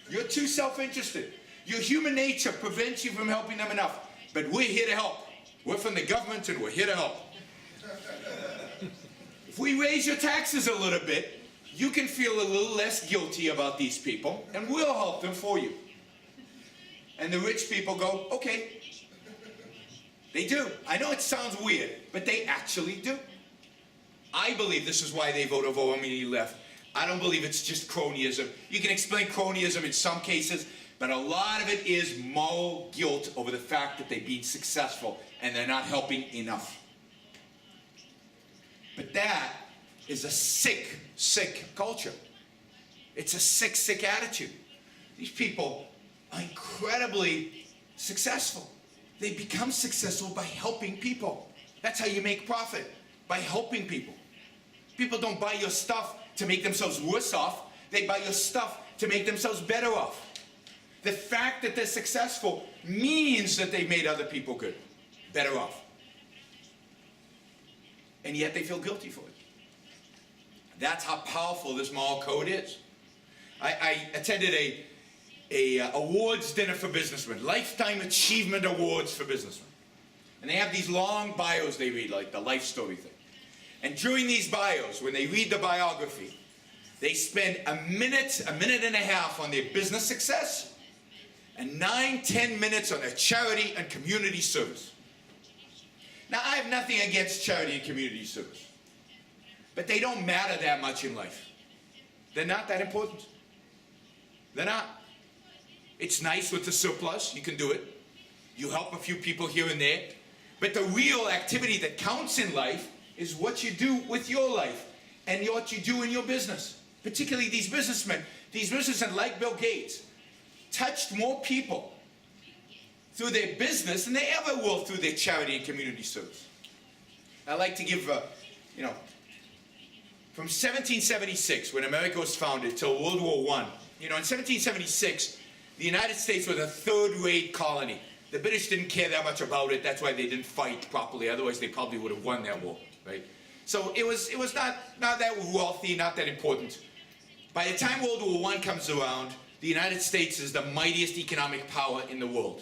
Speaker 8: You're too self-interested. Your human nature prevents you from helping them enough. But we're here to help. We're from the government and we're here to help. If we raise your taxes a little bit, you can feel a little less guilty about these people and we'll help them for you. And the rich people go, okay. They do. I know it sounds weird, but they actually do. I believe this is why they vote overwhelmingly left. I don't believe it's just cronyism. You can explain cronyism in some cases, but a lot of it is moral guilt over the fact that they've been successful and they're not helping enough. But that is a sick, sick culture. It's a sick, sick attitude. These people are incredibly successful. They become successful by helping people. That's how you make profit, by helping people. People don't buy your stuff to make themselves worse off. They buy your stuff to make themselves better off. The fact that they're successful means that they made other people good, better off. And yet they feel guilty for it. That's how powerful this moral code is. I attended a awards dinner for businessmen, Lifetime Achievement Awards for businessmen. And they have these long bios they read, like the life story thing. And during these bios, when they read the biography, they spend a minute and a half on their business success, and 9-10 minutes on their charity and community service. Now, I have nothing against charity and community service, but they don't matter that much in life. They're not that important. They're not. It's nice with the surplus, you can do it. You help a few people here and there. But the real activity that counts in life is what you do with your life and what you do in your business. Particularly these businessmen like Bill Gates, touched more people through their business than they ever will through their charity and community service. I like to give, from 1776, when America was founded, till World War I. In 1776, the United States was a third-rate colony. The British didn't care that much about it. That's why they didn't fight properly. Otherwise, they probably would have won that war, right? So it was not that wealthy, not that important. By the time World War I comes around, the United States is the mightiest economic power in the world.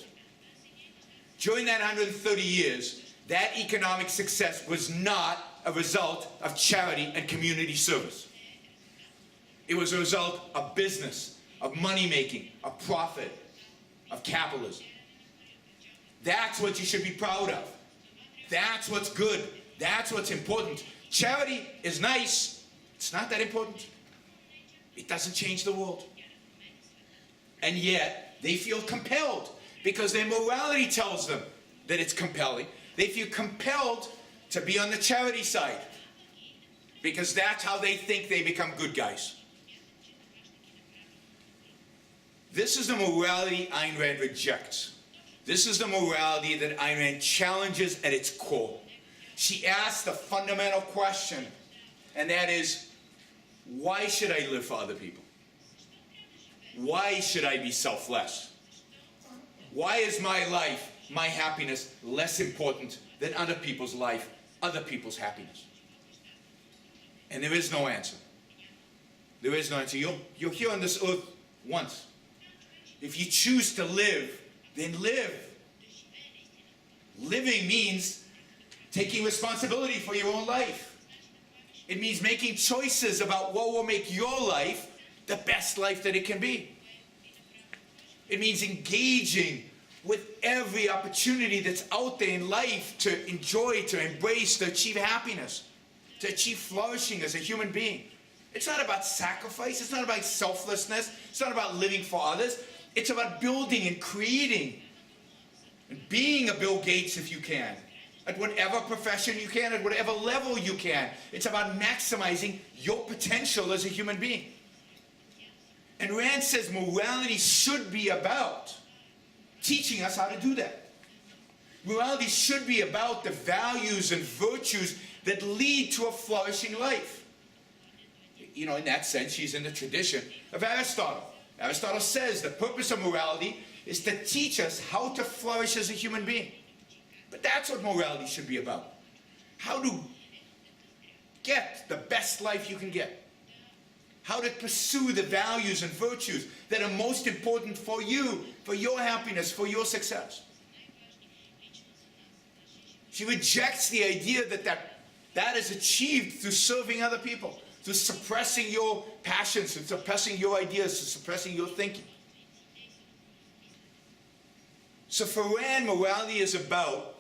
Speaker 8: During that 130 years, that economic success was not a result of charity and community service. It was a result of business, of money-making, of profit, of capitalism. That's what you should be proud of. That's what's good. That's what's important. Charity is nice. It's not that important. It doesn't change the world. And yet, they feel compelled because their morality tells them that it's compelling. They feel compelled to be on the charity side because that's how they think they become good guys. This is the morality Ayn Rand rejects. This is the morality that Ayn Rand challenges at its core. She asks the fundamental question, and that is, why should I live for other people? Why should I be selfless? Why is my life, my happiness, less important than other people's life, other people's happiness? And there is no answer. There is no answer. You're here on this earth once. If you choose to live, then live. Living means taking responsibility for your own life. It means making choices about what will make your life the best life that it can be. It means engaging with every opportunity that's out there in life to enjoy, to embrace, to achieve happiness, to achieve flourishing as a human being. It's not about sacrifice. It's not about selflessness. It's not about living for others. It's about building and creating and being a Bill Gates if you can, at whatever profession you can, at whatever level you can. It's about maximizing your potential as a human being. And Rand says morality should be about teaching us how to do that. Morality should be about the values and virtues that lead to a flourishing life. In that sense, she's in the tradition of Aristotle. Aristotle says the purpose of morality is to teach us how to flourish as a human being. But that's what morality should be about. How to get the best life you can get. How to pursue the values and virtues that are most important for you, for your happiness, for your success. She rejects the idea that is achieved through serving other people, through suppressing your passions, through suppressing your ideas, through suppressing your thinking. So for Rand, morality is about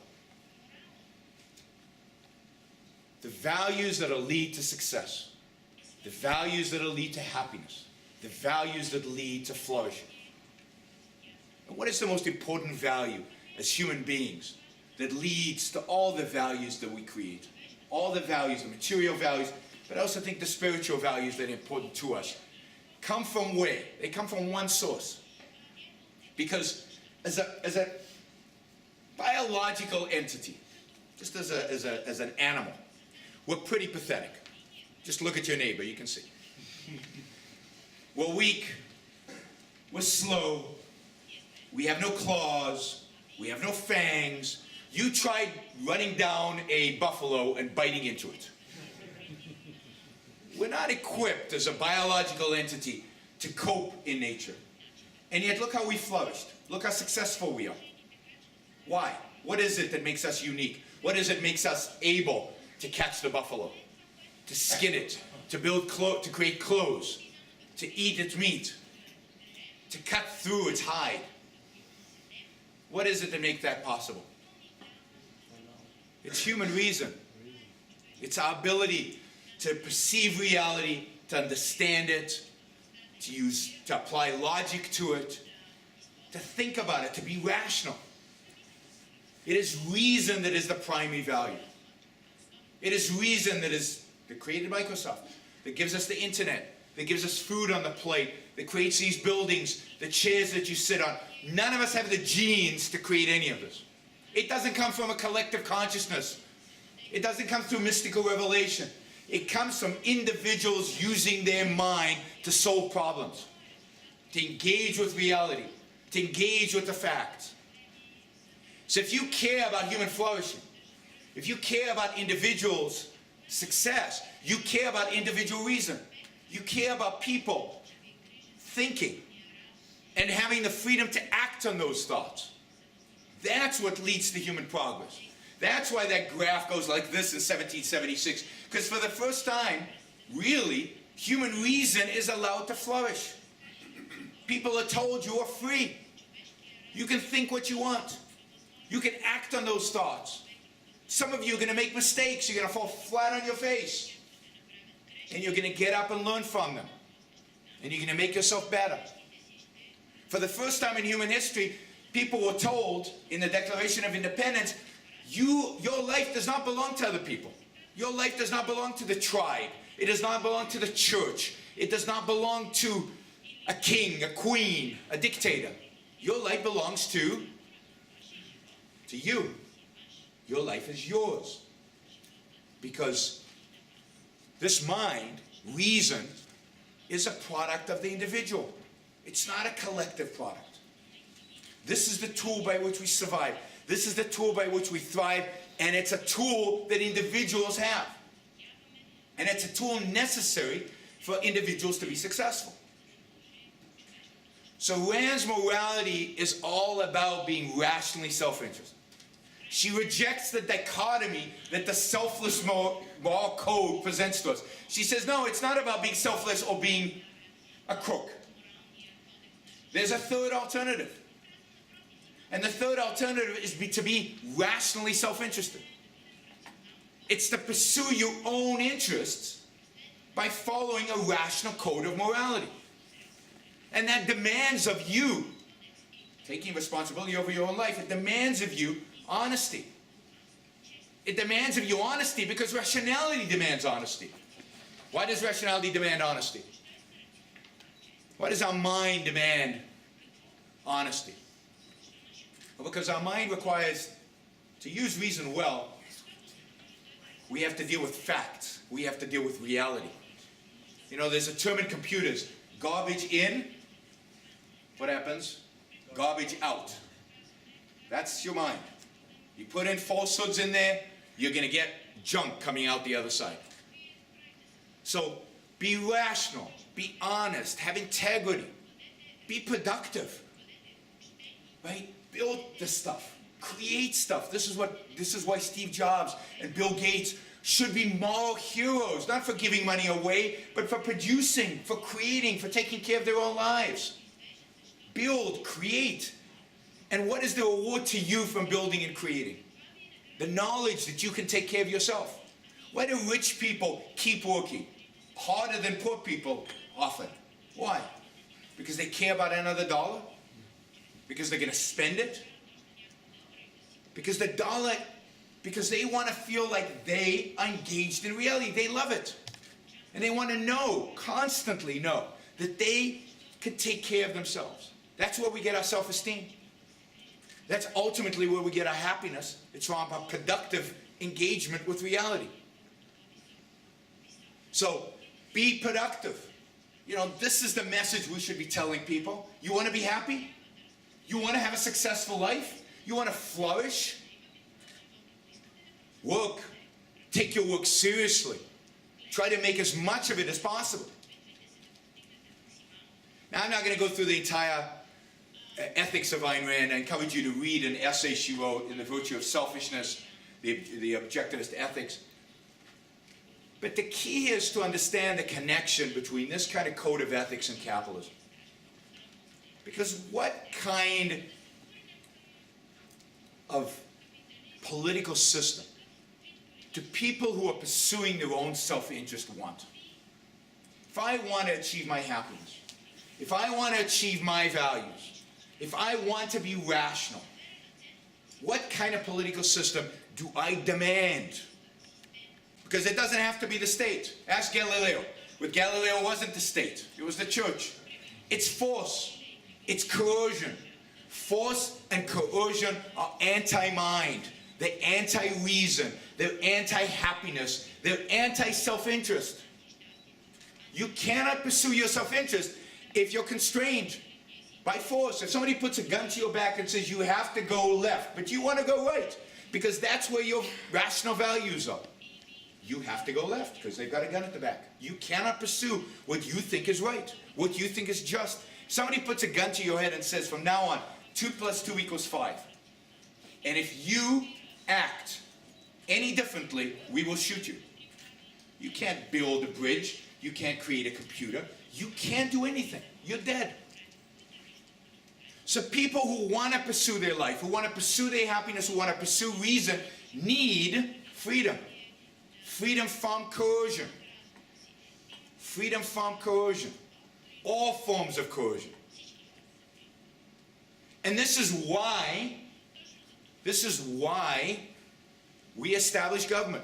Speaker 8: the values that will lead to success, the values that will lead to happiness, the values that lead to flourishing. And what is the most important value as human beings that leads to all the values that we create? All the values, the material values, but I also think the spiritual values that are important to us come from where? They come from one source. Because as a biological entity, just as an animal, we're pretty pathetic. Just look at your neighbor, you can see. We're weak, we're slow, we have no claws, we have no fangs. You tried running down a buffalo and biting into it. We're not equipped as a biological entity to cope in nature. And yet look how we flourished. Look how successful we are. Why? What is it that makes us unique? What is it that makes us able to catch the buffalo, to skin it, to build to create clothes, to eat its meat, to cut through its hide? What is it that makes that possible? It's human reason. It's our ability to perceive reality, to understand it, to apply logic to it, to think about it, to be rational. It is reason that is the primary value. It is reason that created Microsoft, that gives us the internet, that gives us food on the plate, that creates these buildings, the chairs that you sit on. None of us have the genes to create any of this. It doesn't come from a collective consciousness. It doesn't come through mystical revelation. It comes from individuals using their mind to solve problems, to engage with reality, to engage with the facts. So if you care about human flourishing, if you care about individuals' success, you care about individual reason. You care about people thinking and having the freedom to act on those thoughts. That's what leads to human progress. That's why that graph goes like this in 1776. Because for the first time, really, human reason is allowed to flourish. People are told you are free. You can think what you want. You can act on those thoughts. Some of you are going to make mistakes. You're going to fall flat on your face. And you're going to get up and learn from them. And you're going to make yourself better. For the first time in human history, people were told in the Declaration of Independence, your life does not belong to other people. Your life does not belong to the tribe. It does not belong to the church. It does not belong to a king, a queen, a dictator. Your life belongs to you. Your life is yours. Because this mind, reason, is a product of the individual. It's not a collective product. This is the tool by which we survive. This is the tool by which we thrive, and it's a tool that individuals have. And it's a tool necessary for individuals to be successful. So Rand's morality is all about being rationally self-interested. She rejects the dichotomy that the selfless moral code presents to us. She says, no, it's not about being selfless or being a crook. There's a third alternative. And the third alternative is to be rationally self-interested. It's to pursue your own interests by following a rational code of morality. And that demands of you, taking responsibility over your own life, it demands of you honesty. It demands of you honesty because rationality demands honesty. Why does rationality demand honesty? Why does our mind demand honesty? Well, because our mind requires, to use reason well, we have to deal with facts. We have to deal with reality. You know, there's a term in computers, garbage in, what happens? Garbage out. That's your mind. You put in falsehoods in there, you're going to get junk coming out the other side. So be rational, be honest, have integrity, be productive, right? Build the stuff, create stuff. This is why Steve Jobs and Bill Gates should be moral heroes, not for giving money away, but for producing, for creating, for taking care of their own lives. Build, create. And what is the reward to you from building and creating? The knowledge that you can take care of yourself. Why do rich people keep working? Harder than poor people often. Why? Because they care about another dollar? Because they're going to spend it? Because because they want to feel like they are engaged in reality. They love it. And they want to know, constantly know, that they can take care of themselves. That's where we get our self-esteem. That's ultimately where we get our happiness. It's from our productive engagement with reality. So, be productive. You know, this is the message we should be telling people. You want to be happy? You want to have a successful life? You want to flourish? Work. Take your work seriously. Try to make as much of it as possible. Now, I'm not going to go through the entire ethics of Ayn Rand. I encourage you to read an essay she wrote in The Virtue of Selfishness, the Objectivist Ethics. But the key is to understand the connection between this kind of code of ethics and capitalism. Because what kind of political system do people who are pursuing their own self-interest want? If I want to achieve my happiness, if I want to achieve my values, if I want to be rational, what kind of political system do I demand? Because it doesn't have to be the state. Ask Galileo. With Galileo, it wasn't the state. It was the church. It's force. It's coercion. Force and coercion are anti-mind. They're anti-reason. They're anti-happiness. They're anti-self-interest. You cannot pursue your self-interest if you're constrained by force. If somebody puts a gun to your back and says you have to go left, but you want to go right, because that's where your rational values are. You have to go left because they've got a gun at the back. You cannot pursue what you think is right, what you think is just. If somebody puts a gun to your head and says from now on, 2 + 2 = 5. And if you act any differently, we will shoot you. You can't build a bridge. You can't create a computer. You can't do anything. You're dead. So people who want to pursue their life, who want to pursue their happiness, who want to pursue reason, need freedom. Freedom from coercion. Freedom from coercion. All forms of coercion. And this is why we establish government.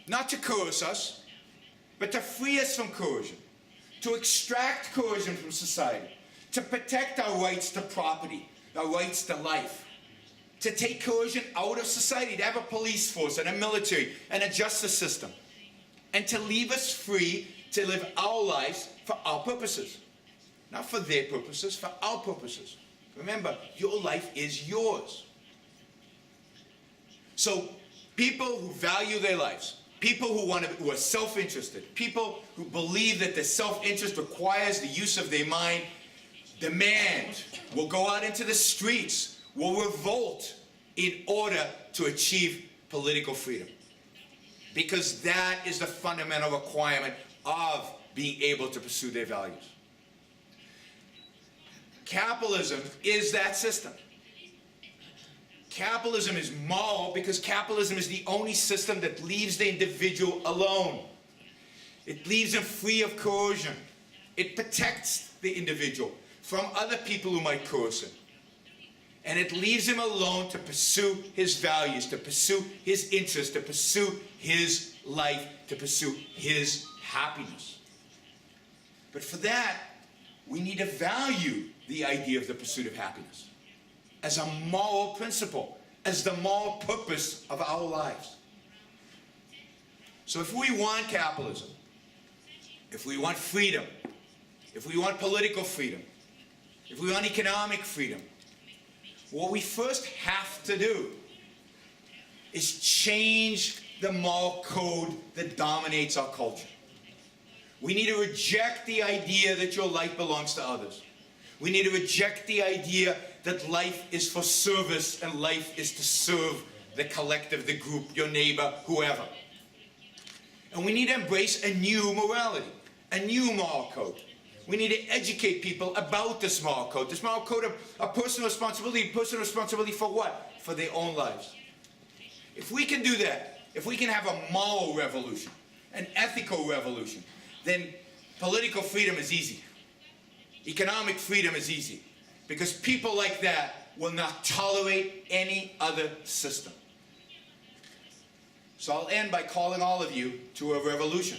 Speaker 8: Not to coerce us, but to free us from coercion. To extract coercion from society. To protect our rights to property, our rights to life. To take coercion out of society, to have a police force and a military and a justice system. And to leave us free to live our lives for our purposes. Not for their purposes, for our purposes. Remember, your life is yours. So, people who value their lives, people who are self-interested, people who believe that their self-interest requires the use of their mind, demand, will go out into the streets, will revolt in order to achieve political freedom. Because that is the fundamental requirement of being able to pursue their values. Capitalism is that system. Capitalism is moral because capitalism is the only system that leaves the individual alone. It leaves him free of coercion. It protects the individual from other people who might coerce him. And it leaves him alone to pursue his values, to pursue his interests, to pursue his life, to pursue his happiness. But for that, we need to value the idea of the pursuit of happiness as a moral principle, as the moral purpose of our lives. So if we want capitalism, if we want freedom, if we want political freedom, if we want economic freedom, what we first have to do is change the moral code that dominates our culture. We need to reject the idea that your life belongs to others. We need to reject the idea that life is for service and life is to serve the collective, the group, your neighbor, whoever. And we need to embrace a new morality, a new moral code. We need to educate people about this moral code. This moral code of personal responsibility for what? For their own lives. If we can do that, if we can have a moral revolution, an ethical revolution, then political freedom is easy. Economic freedom is easy. Because people like that will not tolerate any other system. So I'll end by calling all of you to a revolution.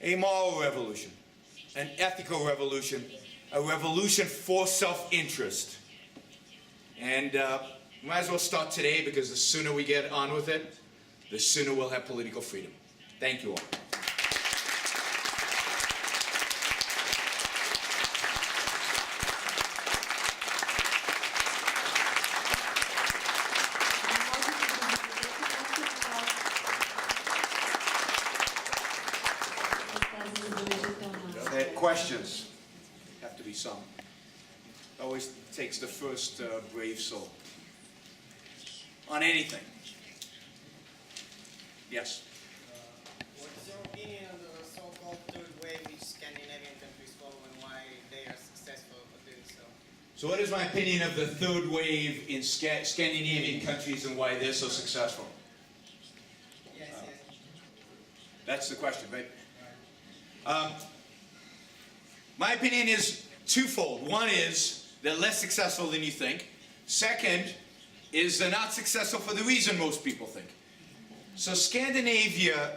Speaker 8: A moral revolution, an ethical revolution, a revolution for self-interest. And we might as well start today, because the sooner we get on with it, the sooner we'll have political freedom. Thank you all. Questions? Have to be some. It always takes the first brave soul. On anything. Yes?
Speaker 9: What's your opinion on the so-called third wave which Scandinavian countries follow, and why they are successful at doing so?
Speaker 8: So what is my opinion of the third wave in Scandinavian countries and why they're so successful?
Speaker 9: Yes, yes.
Speaker 8: That's the question, right? My opinion is twofold. One is they're less successful than you think. Second is they're not successful for the reason most people think. So Scandinavia,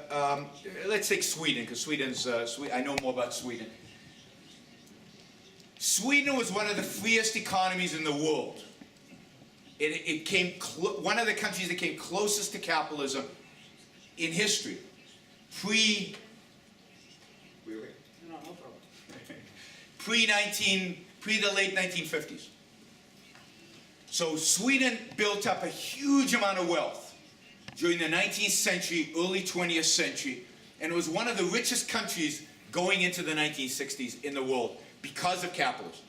Speaker 8: let's take Sweden, because Sweden's, I know more about Sweden. Sweden was one of the freest economies in the world. It came one of the countries that came closest to capitalism in history. Pre the late 1950s. So Sweden built up a huge amount of wealth during the 19th century, early 20th century, and it was one of the richest countries going into the 1960s in the world because of capitalism.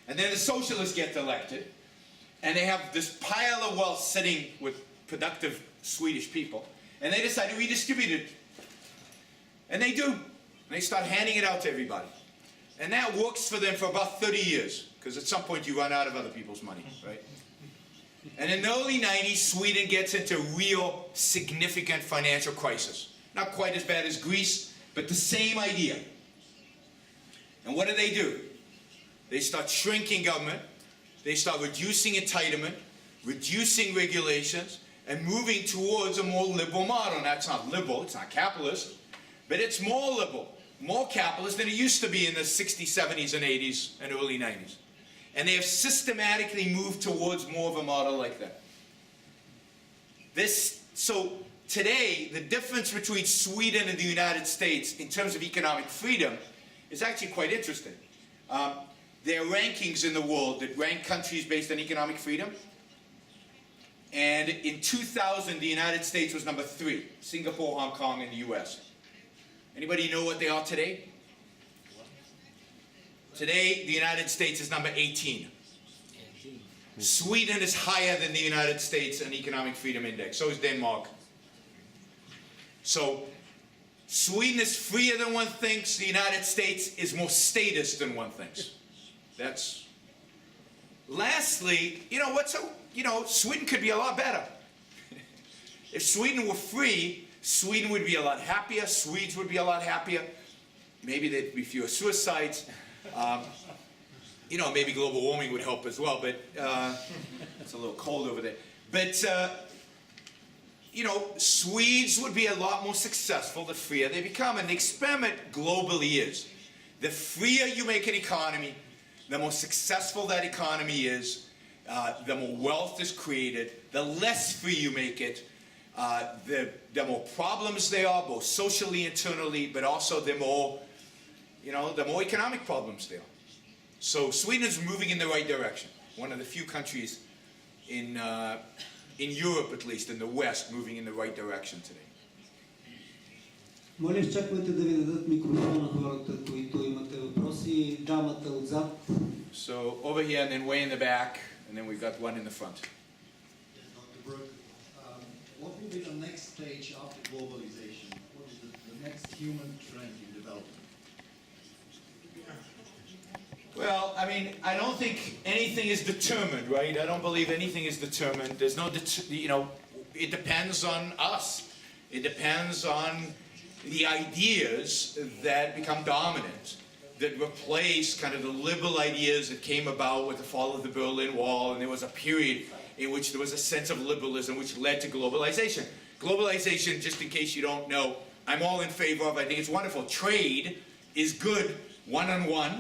Speaker 8: And then the socialists get elected, and they have this pile of wealth sitting with productive Swedish people, and they decide to redistribute it. And they do. And they start handing it out to everybody. And that works for them for about 30 years, because at some point you run out of other people's money, right? And in the early 90s, Sweden gets into real significant financial crisis. Not quite as bad as Greece, but the same idea. And what do? They start shrinking government, they start reducing entitlement, reducing regulations, and moving towards a more liberal model. And that's not liberal, it's not capitalist, but it's more liberal. More capitalist than it used to be in the 60s, 70s, and 80s, and early 90s. And they have systematically moved towards more of a model like that. So today, the difference between Sweden and the United States in terms of economic freedom is actually quite interesting. There are rankings in the world that rank countries based on economic freedom. And in 2000, the United States was number 3. Singapore, Hong Kong, and the US. Anybody know what they are today? Today, the United States is number 18. Sweden is higher than the United States in economic freedom index. So is Denmark. So Sweden is freer than one thinks. The United States is more statist than one thinks. That's. Lastly, Sweden could be a lot better. If Sweden were free, Sweden would be a lot happier, Swedes would be a lot happier, maybe there'd be fewer suicides, maybe global warming would help as well, but it's a little cold over there. But, Swedes would be a lot more successful the freer they become, and the experiment globally is, the freer you make an economy, the more successful that economy is, the more wealth is created, the less free you make it, the more problems there are, both socially, internally, but also the more economic problems there are. So Sweden is moving in the right direction. One of the few countries in Europe, at least, in the West, moving in the right direction today.
Speaker 3: Моля, изчаквайте да ви дадат микрофон на хората, които имате въпроси. Дамата отзад.
Speaker 8: So over here and then way in the back, and then we've got one in the front.
Speaker 10: Dr. Bruck, what will be the next stage after globalization? What is the next human trend in development?
Speaker 8: Well, I mean, I don't think anything is determined, right? I don't believe anything is determined. There's no, it depends on us. It depends on the ideas that become dominant, that replace kind of the liberal ideas that came about with the fall of the Berlin Wall, and there was a period in which there was a sense of liberalism which led to globalization. Globalization, just in case you don't know, I'm all in favor of. I think it's wonderful. Trade is good one-on-one.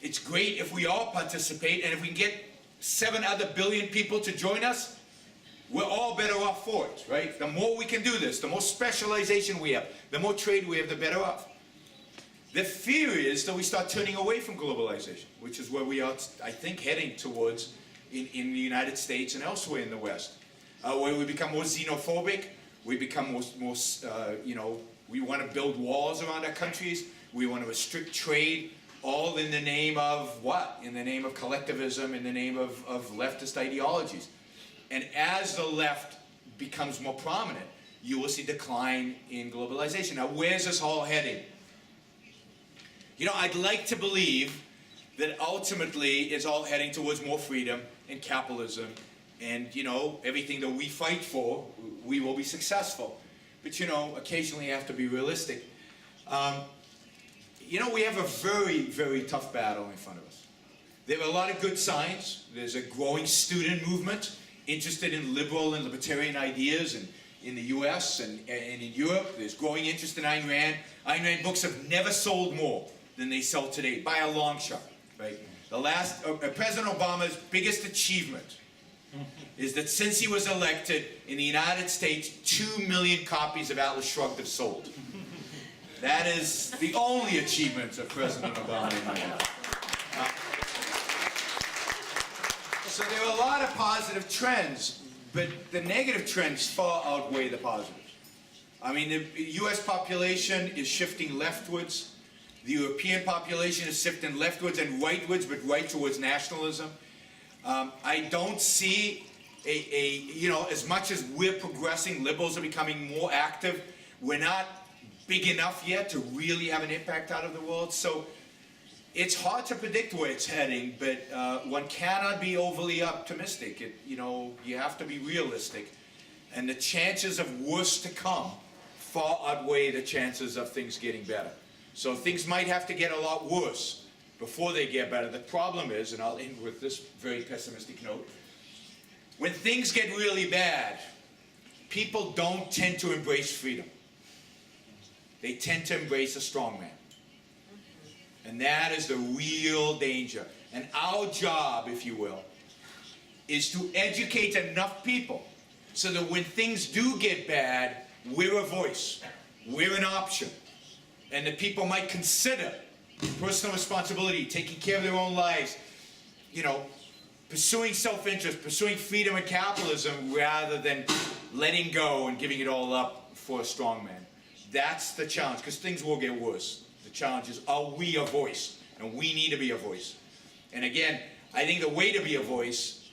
Speaker 8: It's great if we all participate, and if we can get 7 other billion people to join us, we're all better off for it, right? The more we can do this, the more specialization we have, the more trade we have, the better off. The fear is that we start turning away from globalization, which is where we are, I think, heading towards in the United States and elsewhere in the West, where we become more xenophobic, we become more we want to build walls around our countries, we want to restrict trade, all in the name of what? In the name of collectivism, in the name of leftist ideologies. And as the left becomes more prominent, you will see decline in globalization. Now, where's this all heading? You know, I'd like to believe that ultimately it's all heading towards more freedom and capitalism. And, you know, everything that we fight for, we will be successful. But, you know, occasionally you have to be realistic. You know, we have a very, very tough battle in front of us. There are a lot of good signs. There's a growing student movement interested in liberal and libertarian ideas in the US and in Europe. There's growing interest in Ayn Rand. Ayn Rand books have never sold more than they sell today, by a long shot, right? The last, President Obama's biggest achievement is that since he was elected in the United States, 2 million copies of Atlas Shrugged have sold. That is the only achievement of President Obama. So there are a lot of positive trends, but the negative trends far outweigh the positives. I mean, the US population is shifting leftwards. The European population is shifting leftwards and rightwards, but right towards nationalism. I don't see you know, as much as we're progressing, liberals are becoming more active, we're not big enough yet to really have an impact out of the world. So it's hard to predict where it's heading, but one cannot be overly optimistic. You know, you have to be realistic. And the chances of worse to come far outweigh the chances of things getting better. So things might have to get a lot worse before they get better. The problem is, and I'll end with this very pessimistic note, when things get really bad, people don't tend to embrace freedom. They tend to embrace a strong man. And that is the real danger. And our job, if you will, is to educate enough people so that when things do get bad, we're a voice, we're an option. And that people might consider personal responsibility, taking care of their own lives, you know, pursuing self-interest, pursuing freedom and capitalism rather than letting go and giving it all up for a strong man. That's the challenge, because things will get worse. The challenge is, are we a voice? And we need to be a voice. And again, I think the way to be a voice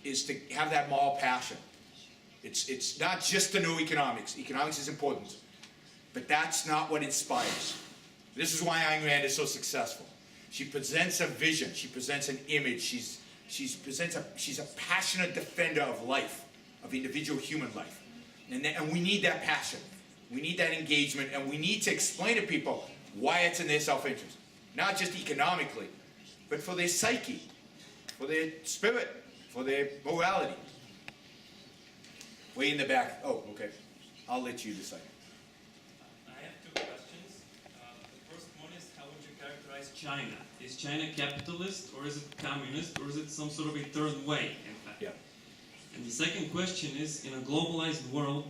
Speaker 8: is to have that moral passion. It's not just to know economics. Economics is important. But that's not what inspires. This is why Ayn Rand is so successful. She presents a vision. She presents an image. She's a passionate defender of life, of individual human life. And we need that passion. We need that engagement, and we need to explain to people why it's in their self-interest. Not just economically, but for their psyche, for their spirit, for their morality. Way in the back. Oh, okay. I'll let you decide.
Speaker 11: I have 2 questions. The first one is, how would you characterize China? Is China capitalist, or is it communist, or is it some sort of a third way, in fact?
Speaker 8: Yeah.
Speaker 11: And the second question is, in a globalized world,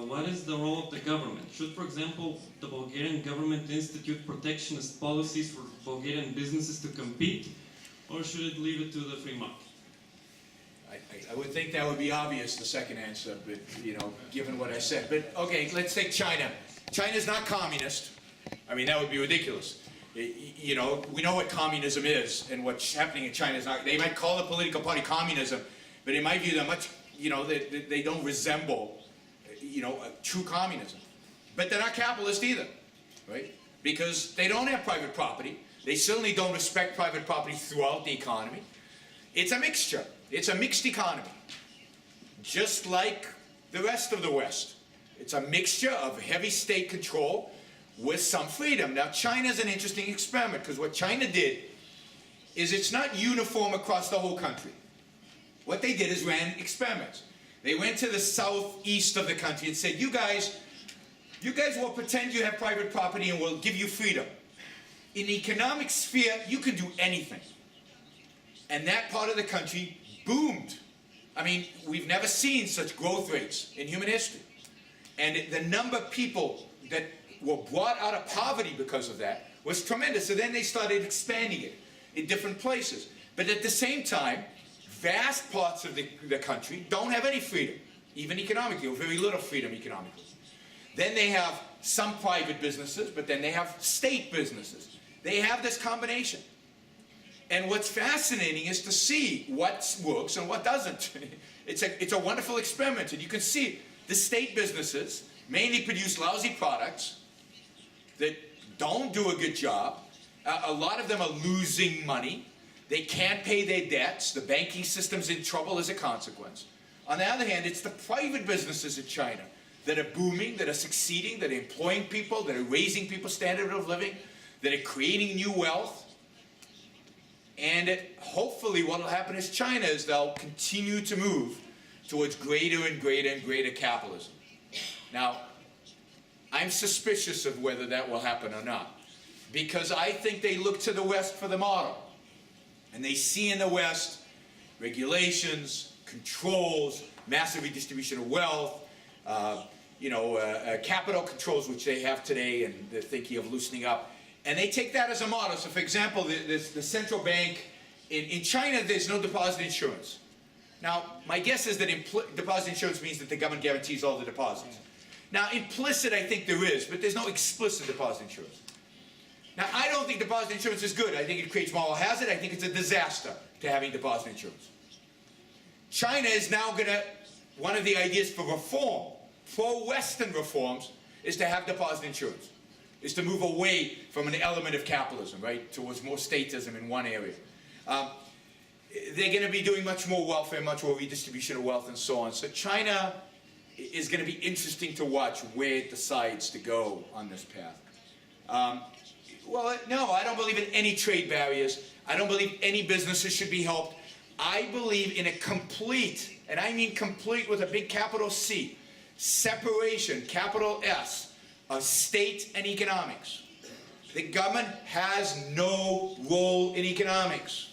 Speaker 11: what is the role of the government? Should, for example, the Bulgarian government institute protectionist policies for Bulgarian businesses to compete, or should it leave it to the free market?
Speaker 8: I would think that would be obvious, the second answer, but, you know, given what I said. But, okay, let's take China. China's not communist. I mean, that would be ridiculous. You know, we know what communism is, and what's happening in China is not. They might call the political party communism, but in my view, they're much, you know, they don't resemble, you know, true communism. But they're not capitalist either, right? Because they don't have private property. They certainly don't respect private property throughout the economy. It's a mixture. It's a mixed economy, just like the rest of the West. It's a mixture of heavy state control with some freedom. Now, China's an interesting experiment, because what China did is it's not uniform across the whole country. What they did is ran experiments. They went to the southeast of the country and said, you guys will pretend you have private property and we'll give you freedom. In the economic sphere, you can do anything. And that part of the country boomed. I mean, we've never seen such growth rates in human history. And the number of people that were brought out of poverty because of that was tremendous. So then they started expanding it in different places. But at the same time, vast parts of the country don't have any freedom, even economically, or very little freedom economically. Then they have some private businesses, but then they have state businesses. They have this combination. And what's fascinating is to see what works and what doesn't. It's a wonderful experiment, and you can see the state businesses mainly produce lousy products that don't do a good job. A lot of them are losing money. They can't pay their debts. The banking system's in trouble as a consequence. On the other hand, it's the private businesses in China that are booming, that are succeeding, that are employing people, that are raising people's standard of living, that are creating new wealth. And hopefully what will happen is China is they'll continue to move towards greater and greater and greater capitalism. Now, I'm suspicious of whether that will happen or not, because I think they look to the West for the model. And they see in the West regulations, controls, massive redistribution of wealth, capital controls, which they have today, and they're thinking of loosening up. And they take that as a model. So, for example, the central bank in China, there's no deposit insurance. Now, my guess is that deposit insurance means that the government guarantees all the deposits. Now, implicit, I think there is, but there's no explicit deposit insurance. Now, I don't think deposit insurance is good. I think it creates moral hazard. I think it's a disaster to having deposit insurance. China is now going to, one of the ideas for reform, pro-Western reforms, is to have deposit insurance, is to move away from an element of capitalism, right, towards more statism in one area. They're going to be doing much more welfare, much more redistribution of wealth, and so on. So China is going to be interesting to watch where it decides to go on this path. No, I don't believe in any trade barriers. I don't believe any businesses should be helped. I believe in a complete, and I mean complete with a big capital C, separation, capital S, of state and economics. The government has no role in economics.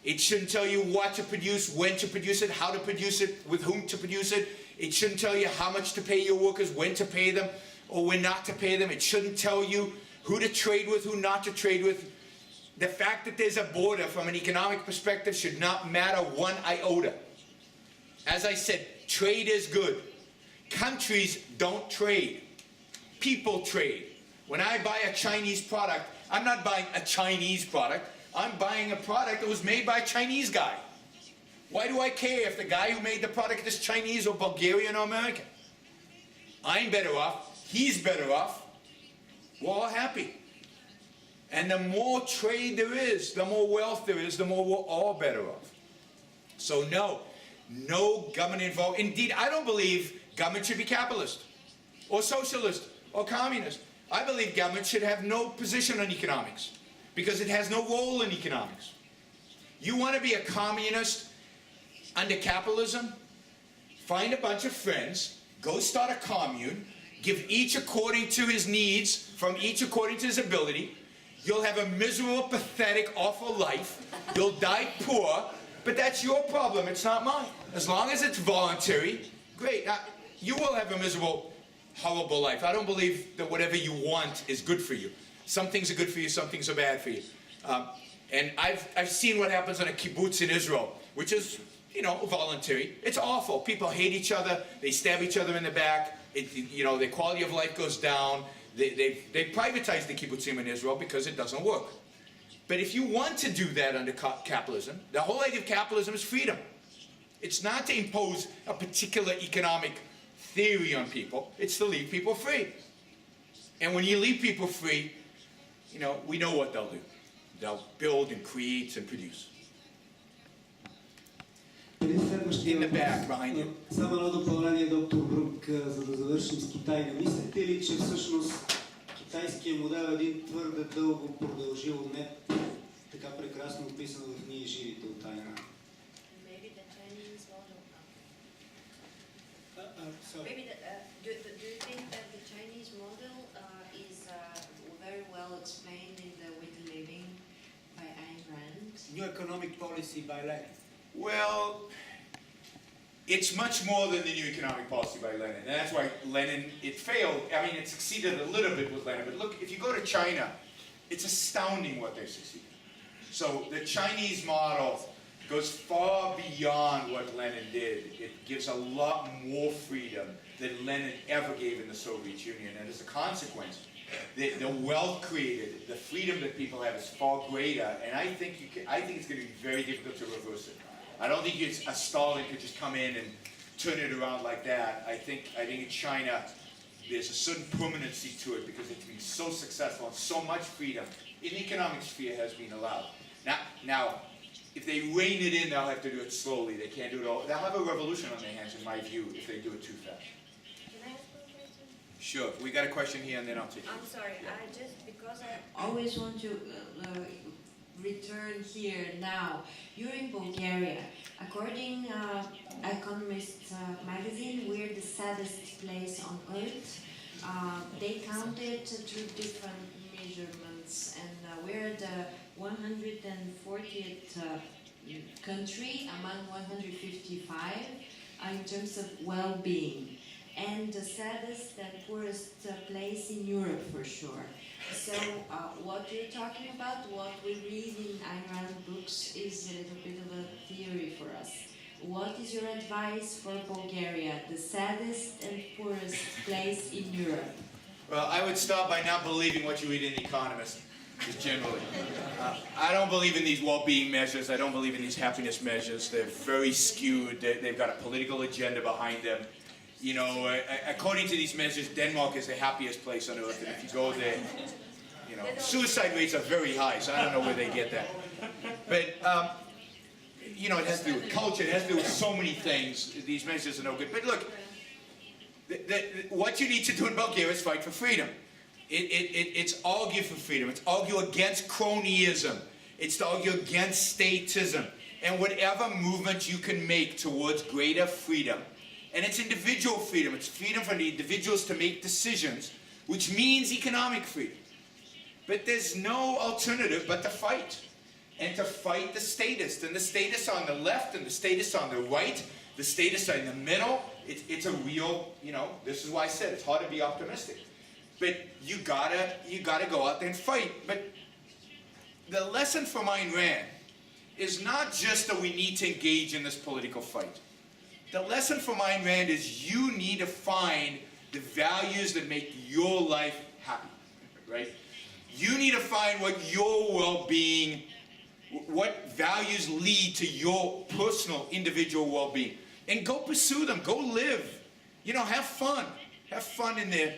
Speaker 8: It shouldn't tell you what to produce, when to produce it, how to produce it, with whom to produce it. It shouldn't tell you how much to pay your workers, when to pay them, or when not to pay them. It shouldn't tell you who to trade with, who not to trade with. The fact that there's a border from an economic perspective should not matter one iota. As I said, trade is good. Countries don't trade. People trade. When I buy a Chinese product, I'm not buying a Chinese product. I'm buying a product that was made by a Chinese guy. Why do I care if the guy who made the product is Chinese or Bulgarian or American? I'm better off. He's better off. We're all happy. And the more trade there is, the more wealth there is, the more we're all better off. So no government involved. Indeed, I don't believe government should be capitalist or socialist or communist. I believe government should have no position on economics because it has no role in economics. You want to be a communist under capitalism? Find a bunch of friends, go start a commune, give each according to his needs, from each according to his ability. You'll have a miserable, pathetic, awful life. You'll die poor, but that's your problem, it's not mine. As long as it's voluntary, great. You will have a miserable, horrible life. I don't believe that whatever you want is good for you. Some things are good for you, some things are bad for you. And I've seen what happens on a kibbutz in Israel, which is, voluntary. It's awful. People hate each other. They stab each other in the back. You know, the quality of life goes down. They privatized the kibbutzim in Israel because it doesn't work. But if you want to do that under capitalism, the whole idea of capitalism is freedom. It's not to impose a particular economic theory on people. It's to leave people free. And when you leave people free, you know, we know what they'll do. They'll build and create and produce. In the back, behind you.
Speaker 3: Само едно допълнение, доктор Брук, за да завършим с Китай. Не мислите ли, че всъщност китайският модел е един твърде дълго продължил, не така прекрасно описан в Ние живите от Айн Ранд?
Speaker 5: Maybe do you think that the Chinese model is very well explained in the With Living by Ayn Rand?
Speaker 10: New economic policy by Lenin.
Speaker 8: Well, it's much more than the new economic policy by Lenin. And that's why Lenin, it failed. I mean, it succeeded a little bit with Lenin. But look, if you go to China, it's astounding what they succeeded. So the Chinese model goes far beyond what Lenin did. It gives a lot more freedom than Lenin ever gave in the Soviet Union. And as a consequence, the wealth created, the freedom that people have is far greater. And I think it's going to be very difficult to reverse it. I don't think a Stalin could just come in and turn it around like that. I think in China, there's a certain permanency to it because it's been so successful and so much freedom in the economic sphere has been allowed. Now, if they rein it in, they'll have to do it slowly. They can't do it all. They'll have a revolution on their hands, in my view, if they do it too fast.
Speaker 5: Can I ask one question?
Speaker 8: Sure. We got a question here, and then I'll take it.
Speaker 5: I'm sorry. Because I always want to return here now. You're in Bulgaria. According Economist magazine, we're the saddest place on earth. They counted through different measurements, and we're the 140th country among 155 in terms of well-being, and the saddest and poorest place in Europe for sure. So what you're talking about, what we read in Айн Ранд books is a little bit of a theory for us. What is your advice for Bulgaria, the saddest and poorest place in Europe?
Speaker 8: Well, I would start by not believing what you read in The Economist, just generally. I don't believe in these well-being measures. I don't believe in these happiness measures. They're very skewed. They've got a political agenda behind them. You know, according to these measures, Denmark is the happiest place on earth, and if you go there, you know, suicide rates are very high, so I don't know where they get that. But, you know, it has to do with culture, it has to do with so many things. These measures are no good. But look, what you need to do in Bulgaria is fight for freedom. It's argue for freedom. It's argue against cronyism. It's to argue against statism. And whatever movement you can make towards greater freedom. And it's individual freedom. It's freedom for the individuals to make decisions, which means economic freedom. But there's no alternative but to fight. And to fight the statists. And the statists on the left and the statists on the right, the statists in the middle. It's a real, you know, this is why I said it's hard to be optimistic. But you gotta go out there and fight. But the lesson from Ayn Rand is not just that we need to engage in this political fight. The lesson from Ayn Rand is you need to find the values that make your life happy, right? You need to find what your well-being, what values lead to your personal, individual well-being. And go pursue them, go live. You know, have fun. Have fun in there.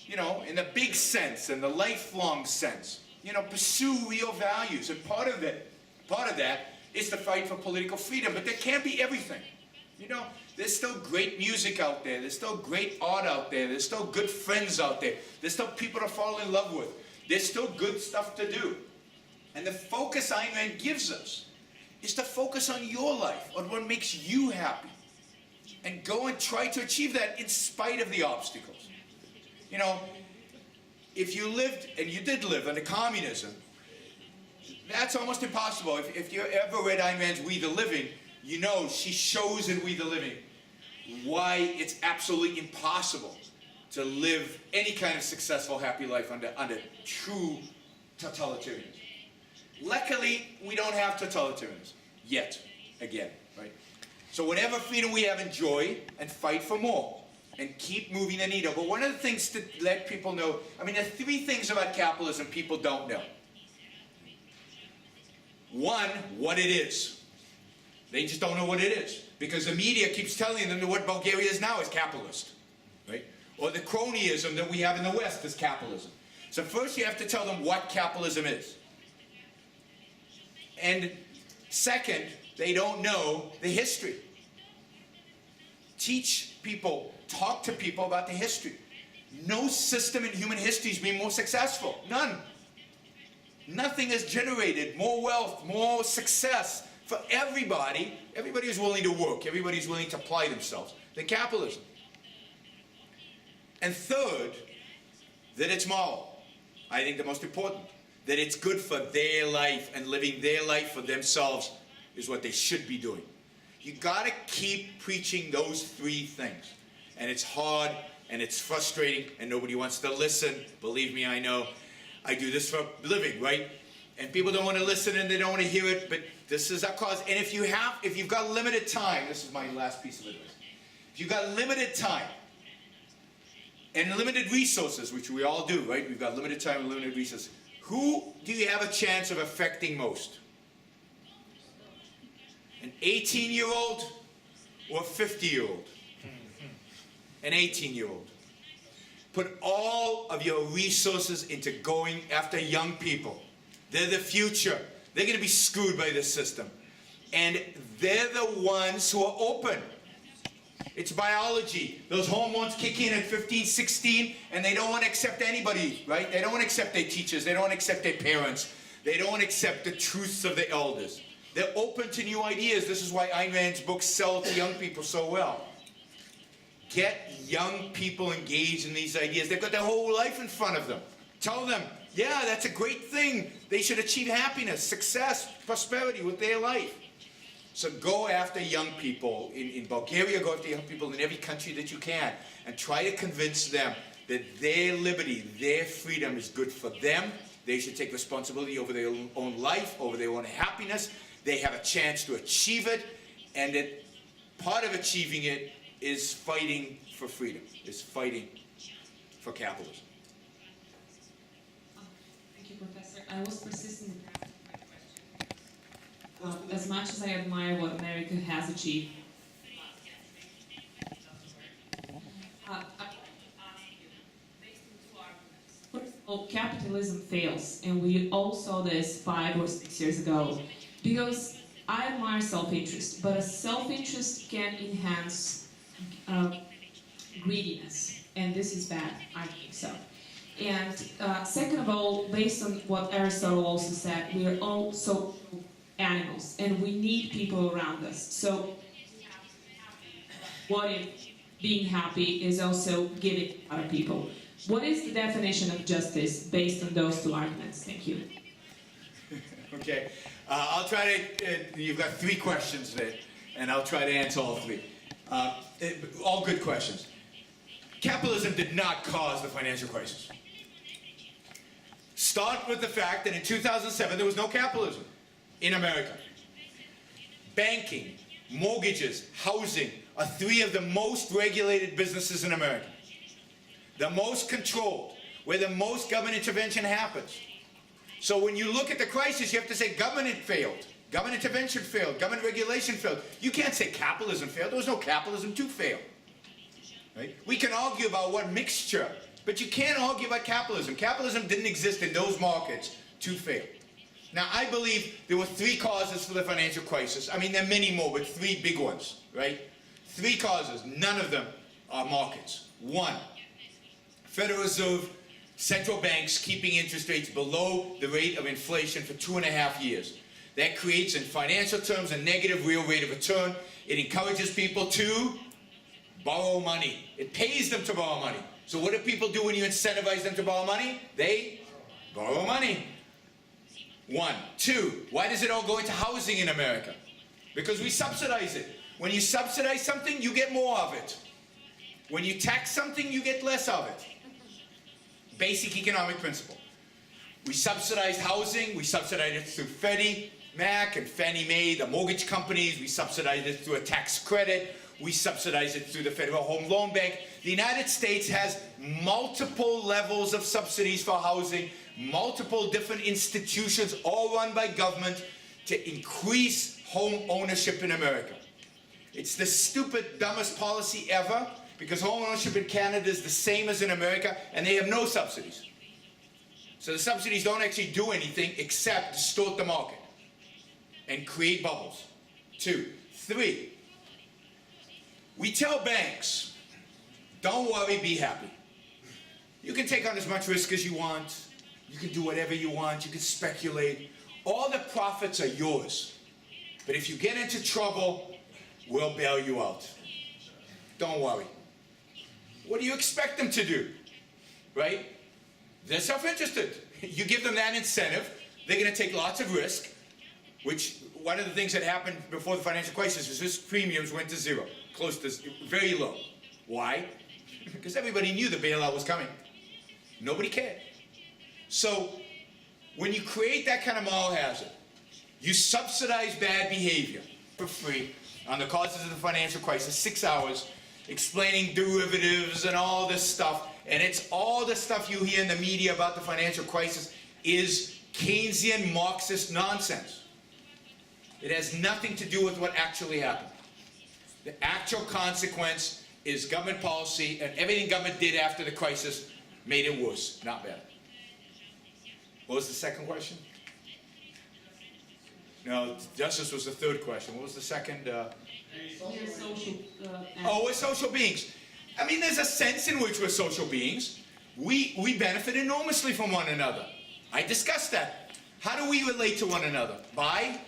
Speaker 8: You know, in the big sense and the lifelong sense. You know, pursue real values. And part of that is to fight for political freedom. But there can't be everything. You know, there's still great music out there. There's still great art out there. There's still good friends out there. There's still people to fall in love with. There's still good stuff to do. And the focus Ayn Rand gives us is to focus on your life, on what makes you happy. And go and try to achieve that in spite of the obstacles. You know, if you lived, and you did live under communism, that's almost impossible. If you ever read Ayn Rand's We the Living, you know she shows in We the Living why it's absolutely impossible to live any kind of successful, happy life under true totalitarianism. Luckily, we don't have totalitarianism yet, again, right? So whatever freedom we have, enjoy and fight for more. and keep moving the needle. But one of the things to let people know, I mean, there are three things about capitalism people don't know. One, what it is. They just don't know what it is, because the media keeps telling them that what Bulgaria is now is capitalist, right? Or the cronyism that we have in the West is capitalism. So first you have to tell them what capitalism is. And second, they don't know the history. Teach people, talk to people about the history. No system in human history has been more successful. None. Nothing has generated more wealth, more success for everybody. Everybody is willing to work. Everybody is willing to apply themselves than capitalism. And third, that it's moral. I think the most important. That it's good for their life, and living their life for themselves is what they should be doing. You got to keep preaching those three things. And it's hard, and it's frustrating, and nobody wants to listen. Believe me, I know. I do this for a living, right? And people don't want to listen, and they don't want to hear it, but this is our cause. And if you've got limited time, this is my last piece of advice. If you've got limited time and limited resources, which we all do, right? We've got limited time and limited resources. Who do you have a chance of affecting most? An 18-year-old or a 50-year-old? An 18-year-old. Put all of your resources into going after young people. They're the future. They're going to be screwed by this system. And they're the ones who are open. It's biology. Those hormones kick in at 15, 16, and they don't want to accept anybody, right? They don't want to accept their teachers. They don't want to accept their parents. They don't want to accept the truths of the elders. They're open to new ideas. This is why Айн Rand's books sell to young people so well. Get young people engaged in these ideas. They've got their whole life in front of them. Tell them, yeah, that's a great thing. They should achieve happiness, success, prosperity with their life. So go after young people in Bulgaria, go after young people in every country that you can, and try to convince them that their liberty, their freedom is good for them. They should take responsibility over their own life, over their own happiness. They have a chance to achieve it, and that part of achieving it is fighting for freedom, is fighting for capitalism.
Speaker 12: Thank you, Professor. I was persistent. As much as I admire what America has achieved, first of all, capitalism fails, and we all saw this 5 or 6 years ago. Because I admire self-interest, but a self-interest can enhance greediness, and this is bad, I think so. And second of all, based on what Aristotle also said, we are all so animals, and we need people around us. So what if being happy is also giving to other people? What is the definition of justice based on those two arguments? Thank you.
Speaker 8: Okay, I'll try to, you've got 3 questions there, and I'll try to answer all 3. All good questions. Capitalism did not cause the financial crisis. Start with the fact that in 2007 there was no capitalism in America. Banking, mortgages, housing are 3 of the most regulated businesses in America. The most controlled, where the most government intervention happens. So when you look at the crisis, you have to say government failed, government intervention failed, government regulation failed. You can't say capitalism failed. There was no capitalism to fail. Right? We can argue about what mixture, but you can't argue about capitalism. Capitalism didn't exist in those markets to fail. Now, I believe there were 3 causes for the financial crisis. I mean, there are many more, but 3 big ones, right? 3 causes. None of them are markets. 1, Federal Reserve, central banks keeping interest rates below the rate of inflation for 2.5 years. That creates, in financial terms, a negative real rate of return. It encourages people to borrow money. It pays them to borrow money. So what do people do when you incentivize them to borrow money? They borrow money. 1. 2, why does it all go into housing in America? Because we subsidize it. When you subsidize something, you get more of it. When you tax something, you get less of it. Basic economic principle. We subsidize housing, we subsidize it through FEDI, Mac and Fannie Mae, the mortgage companies, we subsidize it through a tax credit, we subsidize it through the Federal Home Loan Bank. The United States has multiple levels of subsidies for housing, multiple different institutions, all run by government to increase home ownership in America. It's the stupid, dumbest policy ever, because home ownership in Canada is the same as in America, and they have no subsidies. So the subsidies don't actually do anything except distort the market and create bubbles. 2. 3. We tell banks, don't worry, be happy. You can take on as much risk as you want. You can do whatever you want. You can speculate. All the profits are yours. But if you get into trouble, we'll bail you out. Don't worry. What do you expect them to do? Right? They're self-interested. You give them that incentive, they're going to take lots of risk, which one of the things that happened before the financial crisis was risk premiums went to zero, close to very low. Why? Because everybody knew the bailout was coming. Nobody cared. So when you create that kind of moral hazard, you subsidize bad behavior for free on the causes of the financial crisis, 6 hours, explaining derivatives and all this stuff. And it's all the stuff you hear in the media about the financial crisis is Keynesian Marxist nonsense. It has nothing to do with what actually happened. The actual consequence is government policy, and everything government did after the crisis made it worse, not better. What was the second question? No, justice was the third question. What was the second? We're social beings. I mean, there's a sense in which we're social beings. We benefit enormously from one another. I discussed that. How do we relate to one another? By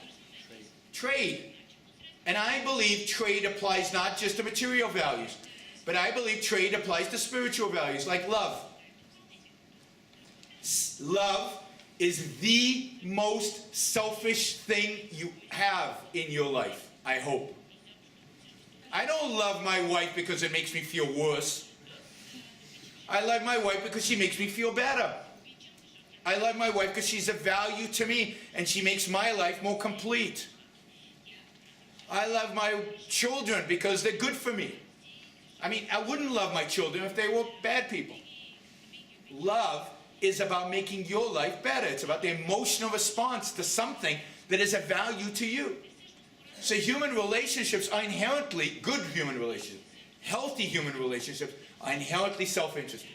Speaker 8: trade. And I believe trade applies not just to material values, but I believe trade applies to spiritual values, like love. Love is the most selfish thing you have in your life, I hope. I don't love my wife because it makes me feel worse. I love my wife because she makes me feel better. I love my wife because she's a value to me and she makes my life more complete. I love my children because they're good for me. I mean, I wouldn't love my children if they were bad people. Love is about making your life better. It's about the emotional response to something that is a value to you. So human relationships are inherently, good human relationships, healthy human relationships are inherently self-interested.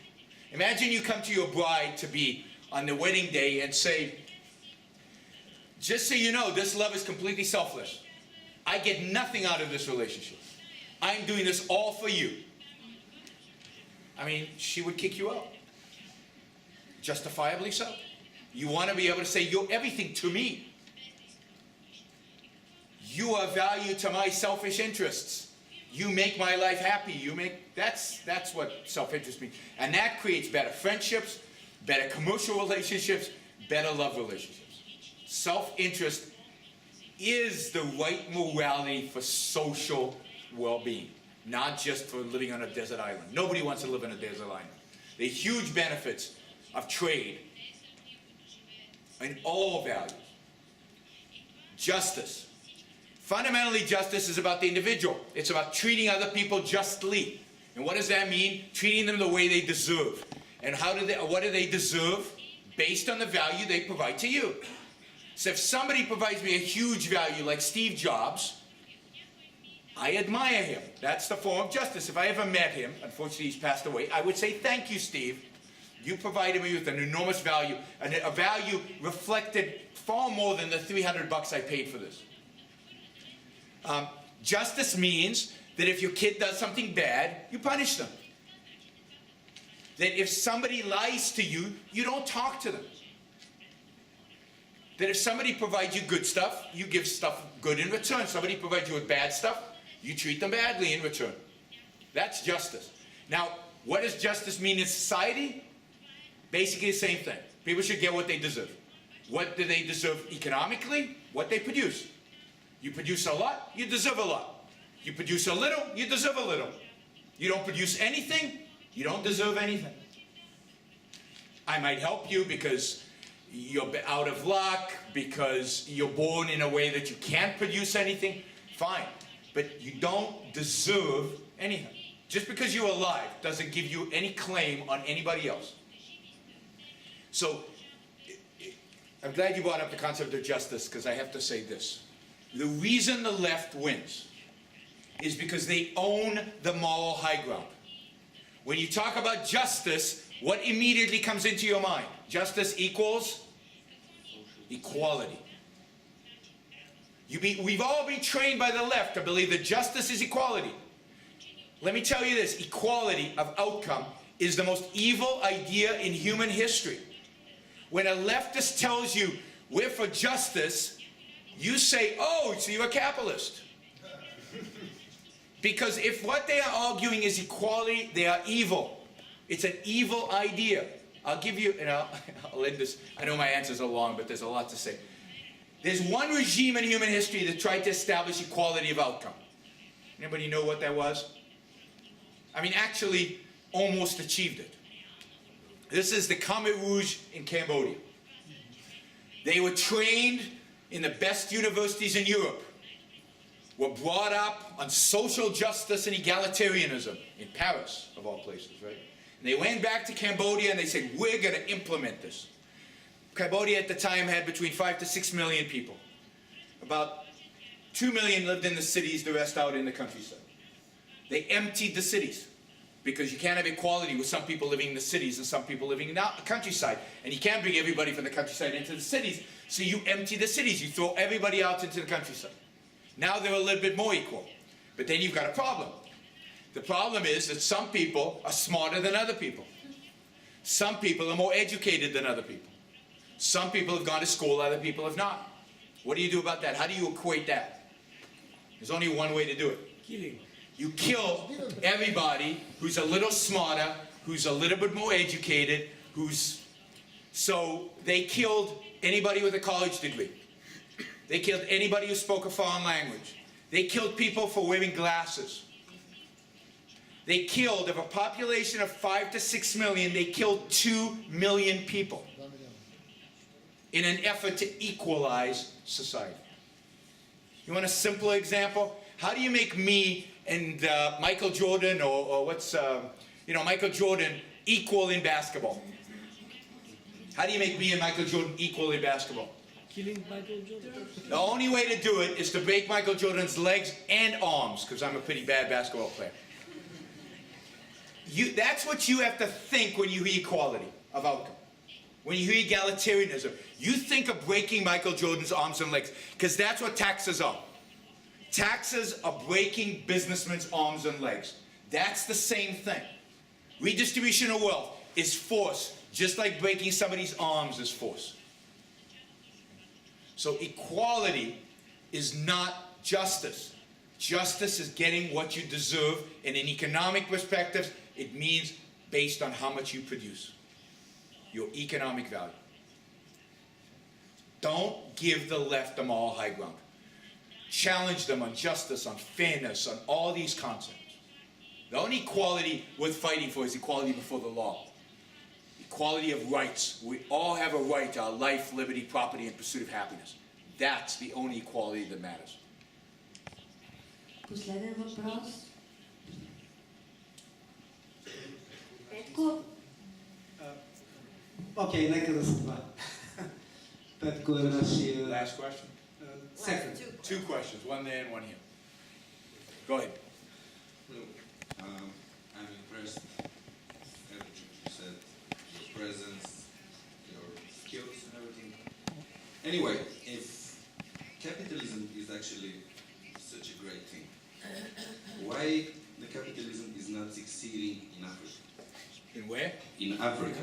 Speaker 8: Imagine you come to your bride-to-be on the wedding day and say, just so you know, this love is completely selfless. I get nothing out of this relationship. I'm doing this all for you. I mean, she would kick you out. Justifiably so. You want to be able to say, you're everything to me. You are value to my selfish interests. You make my life happy. That's what self-interest means. And that creates better friendships, better commercial relationships, better love relationships. Self-interest is the right morality for social well-being, not just for living on a desert island. Nobody wants to live on a desert island. The huge benefits of trade in all values. Justice. Fundamentally, justice is about the individual. It's about treating other people justly. And what does that mean? Treating them the way they deserve. And what do they deserve? Based on the value they provide to you. So if somebody provides me a huge value like Steve Jobs, I admire him. That's the form of justice. If I ever met him, unfortunately he's passed away, I would say, thank you, Steve. You provided me with an enormous value, and a value reflected far more than the $300 I paid for this. Justice means that if your kid does something bad, you punish them. That if somebody lies to you, you don't talk to them. That if somebody provides you good stuff, you give stuff good in return. Somebody provides you with bad stuff, you treat them badly in return. That's justice. Now, what does justice mean in society? Basically the same thing. People should get what they deserve. What do they deserve economically? What they produce. You produce a lot, you deserve a lot. You produce a little, you deserve a little. You don't produce anything, you don't deserve anything. I might help you because you're out of luck, because you're born in a way that you can't produce anything, fine. But you don't deserve anything. Just because you're alive doesn't give you any claim on anybody else. So, I'm glad you brought up the concept of justice, because I have to say this. The reason the left wins is because they own the moral high ground. When you talk about justice, what immediately comes into your mind? Justice equals equality. We've all been trained by the left to believe that justice is equality. Let me tell you this, equality of outcome is the most evil idea in human history. When a leftist tells you, we're for justice, you say, oh, so you're a capitalist. Because if what they are arguing is equality, they are evil. It's an evil idea. I'll give you, and I'll end this. I know my answers are long, but there's a lot to say. There's one regime in human history that tried to establish equality of outcome. Anybody know what that was? I mean, actually, almost achieved it. This is the Khmer Rouge in Cambodia. They were trained in the best universities in Europe, were brought up on social justice and egalitarianism in Paris, of all places, right? And they went back to Cambodia and they said, we're going to implement this. Cambodia at the time had between 5 to 6 million people. About 2 million lived in the cities, the rest out in the countryside. They emptied the cities because you can't have equality with some people living in the cities and some people living in the countryside. And you can't bring everybody from the countryside into the cities, so you empty the cities. You throw everybody out into the countryside. Now they're a little bit more equal. But then you've got a problem. The problem is that some people are smarter than other people. Some people are more educated than other people. Some people have gone to school, other people have not. What do you do about that? How do you equate that? There's only one way to do it. Killing. You kill everybody who's a little smarter, who's a little bit more educated, So they killed anybody with a college degree. They killed anybody who spoke a foreign language. They killed people for wearing glasses. They killed, of a population of 5 to 6 million, they killed 2 million people in an effort to equalize society. You want a simpler example? How do you make me and Michael Jordan, or Michael Jordan equal in basketball? How do you make me and Michael Jordan equal in basketball?
Speaker 13: Killing Michael Jordan.
Speaker 8: The only way to do it is to break Michael Jordan's legs and arms, because I'm a pretty bad basketball player. That's what you have to think when you hear equality of outcome. When you hear egalitarianism, you think of breaking Michael Jordan's arms and legs, because that's what taxes are. Taxes are breaking businessmen's arms and legs. That's the same thing. Redistribution of wealth is force, just like breaking somebody's arms is force. So equality is not justice. Justice is getting what you deserve. In an economic perspective, it means based on how much you produce. Your economic value. Don't give the left the moral high ground. Challenge them on justice, on fairness, on all these concepts. The only equality worth fighting for is equality before the law. Equality of rights. We all have a right to our life, liberty, property, and pursuit of happiness. That's the only equality that matters.
Speaker 5: Последен въпрос. Петко.
Speaker 3: Окей, нека да са два. Петко е нашия...
Speaker 8: Last question?
Speaker 3: Second.
Speaker 8: Two questions, one there and one here. Go ahead.
Speaker 14: I'm impressed with everything you said, your presence, your skills and everything. Anyway, if capitalism is actually such a great thing, why the capitalism is not succeeding in Africa?
Speaker 8: In where?
Speaker 14: In Africa.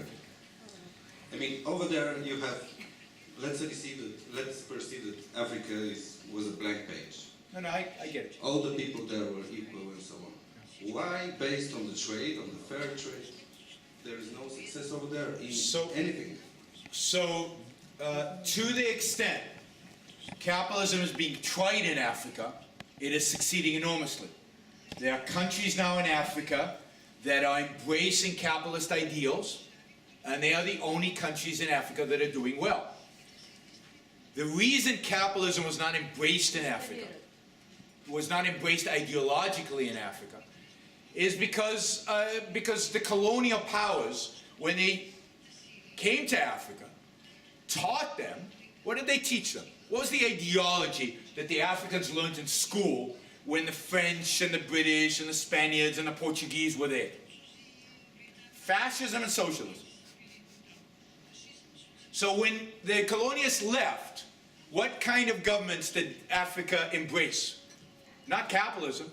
Speaker 14: I mean, over there you have, let's perceive that Africa was a blank page.
Speaker 8: No, I get it.
Speaker 14: All the people there were equal and so on. Why, based on the trade, on the fair trade, there is no success over there in anything?
Speaker 8: So, to the extent capitalism is being tried in Africa, it is succeeding enormously. There are countries now in Africa that are embracing capitalist ideals,
Speaker 15: and they are the only countries in Africa that are doing well. The reason capitalism was not embraced in Africa, was not embraced ideologically in Africa, is because the colonial powers, when they came to Africa, taught them, what did they teach them? What was the ideology that the Africans learned in school when the French and the British and the Spaniards and the Portuguese were there? Fascism and socialism. So when the colonialists left, what kind of governments did Africa embrace? Not capitalism.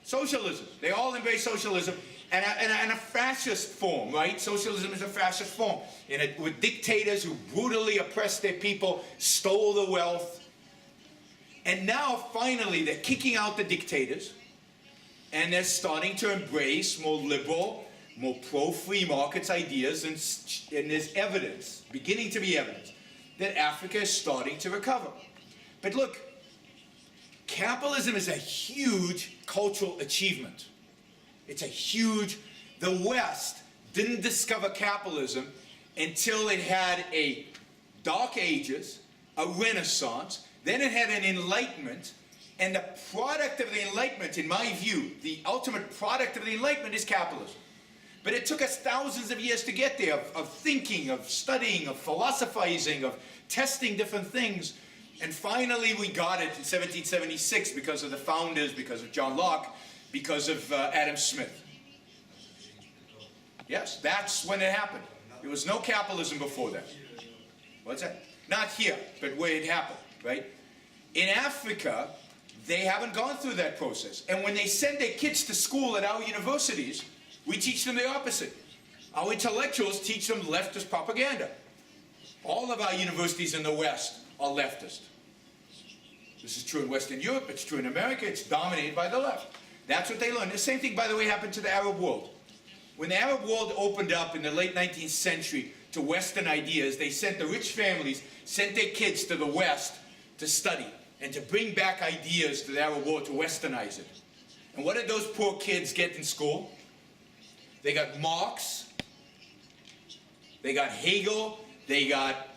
Speaker 15: Socialism. They all embrace socialism and a fascist form, right? Socialism is a fascist form. With dictators who brutally oppressed their people, stole the wealth. And now, finally, they're kicking out the dictators, and they're starting to embrace more liberal, more pro-free markets ideas, and there's evidence, beginning to be evidence, that Africa is starting to recover. But look, capitalism is a huge cultural achievement. It's a huge, the West didn't discover capitalism until it had a Dark Ages, a Renaissance, then it had an Enlightenment, and the product of the Enlightenment, in my view, the ultimate product of the Enlightenment is capitalism. But it took us thousands of years to get there, of thinking, of studying, of philosophizing, of testing different things. And finally we got it in 1776 because of the founders, because of John Locke, because of Adam Smith. Yes, that's when it happened. There was no capitalism before that. What's that? Not here, but where it happened, right? In Africa, they haven't gone through that process. And when they send their kids to school at our universities, we teach them the opposite. Our intellectuals teach them leftist propaganda. All of our universities in the West are leftist. This is true in Western Europe, it's true in America, it's dominated by the left. That's what they learn. The same thing, by the way, happened to the Arab world. When the Arab world opened up in the late 19th century to Western ideas, they sent the rich families, sent their kids to the West to study and to bring back ideas to the Arab world, to Westernize it. And what did those poor kids get in school? They got Marx, they got Hegel, they got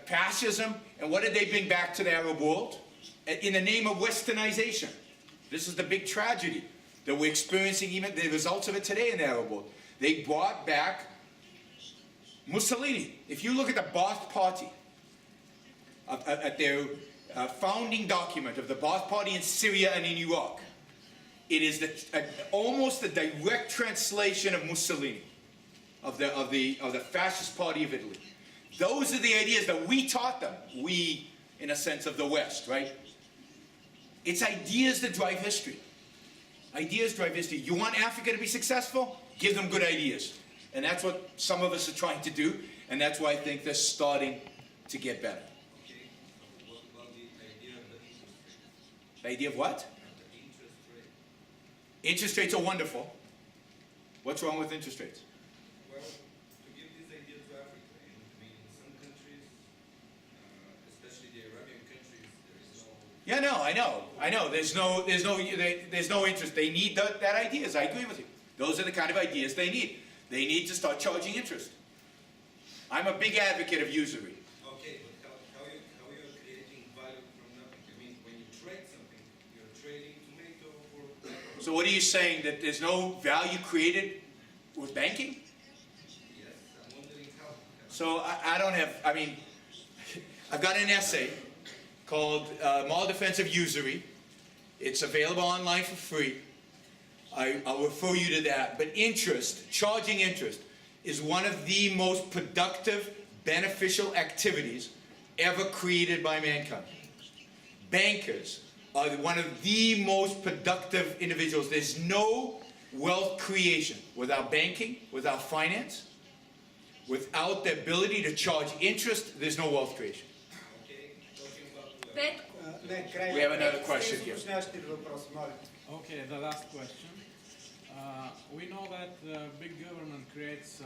Speaker 15: fascism, and what did they bring back to the Arab world? In the name of Westernization. This is the big tragedy that we're experiencing, even the results of it today in the Arab world. They brought back Mussolini. If you look at the Ba'ath Party, at their founding document of the Ba'ath Party in Syria and in Iraq, it is almost a direct translation of Mussolini, of the fascist party of Italy. Those are the ideas that we taught them. We, in a sense, of the West, right? It's ideas that drive history. Ideas drive history. You want Africa to be successful? Give them good ideas. And that's what some of us are trying to do, and that's why I think they're starting to get better.
Speaker 14: Okay, what about the idea of the interest rate?
Speaker 15: The idea of what?
Speaker 14: The interest rate.
Speaker 15: Interest rates are wonderful. What's wrong with interest rates?
Speaker 14: Well, to give this idea to Africa, in some countries, especially the Arabian countries, there is no...
Speaker 15: Yeah, no, I know. There's no interest. They need that ideas. I agree with you. Those are the kind of ideas they need. They need to start charging interest. I'm a big advocate of usury.
Speaker 14: Okay, but how are you creating value from nothing? I mean, when you trade something, you're trading tomato for apple.
Speaker 15: So what are you saying, that there's no value created with banking?
Speaker 14: Yes, I'm wondering how.
Speaker 15: So I don't have, I mean, I've got an essay called Moral Defense of Usury. It's available online for free. I'll refer you to that. But interest, charging interest, is one of the most productive, beneficial activities ever created by mankind. Bankers are one of the most productive individuals. There's no wealth creation without banking, without finance, without the ability to charge interest. There's no wealth creation. We have another question here.
Speaker 16: Okay, the last question. We know that big government creates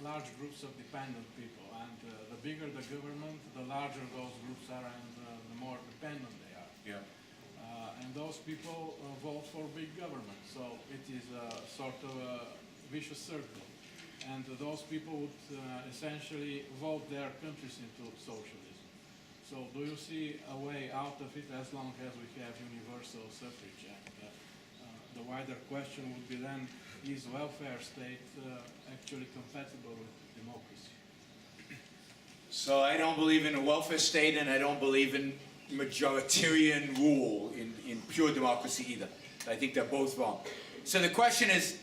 Speaker 16: large groups of dependent people, and the bigger the government, the larger those groups are, and the more dependent they are.
Speaker 15: Yeah.
Speaker 16: And those people vote for big government, so it is a sort of a vicious circle. and those people would essentially vote their countries into socialism. So do you see a way out of it as long as we have universal suffrage? And the wider question would be then, is welfare state actually compatible with democracy?
Speaker 15: So I don't believe in a welfare state, and I don't believe in majoritarian rule in pure democracy either. I think they're both wrong. So the question is,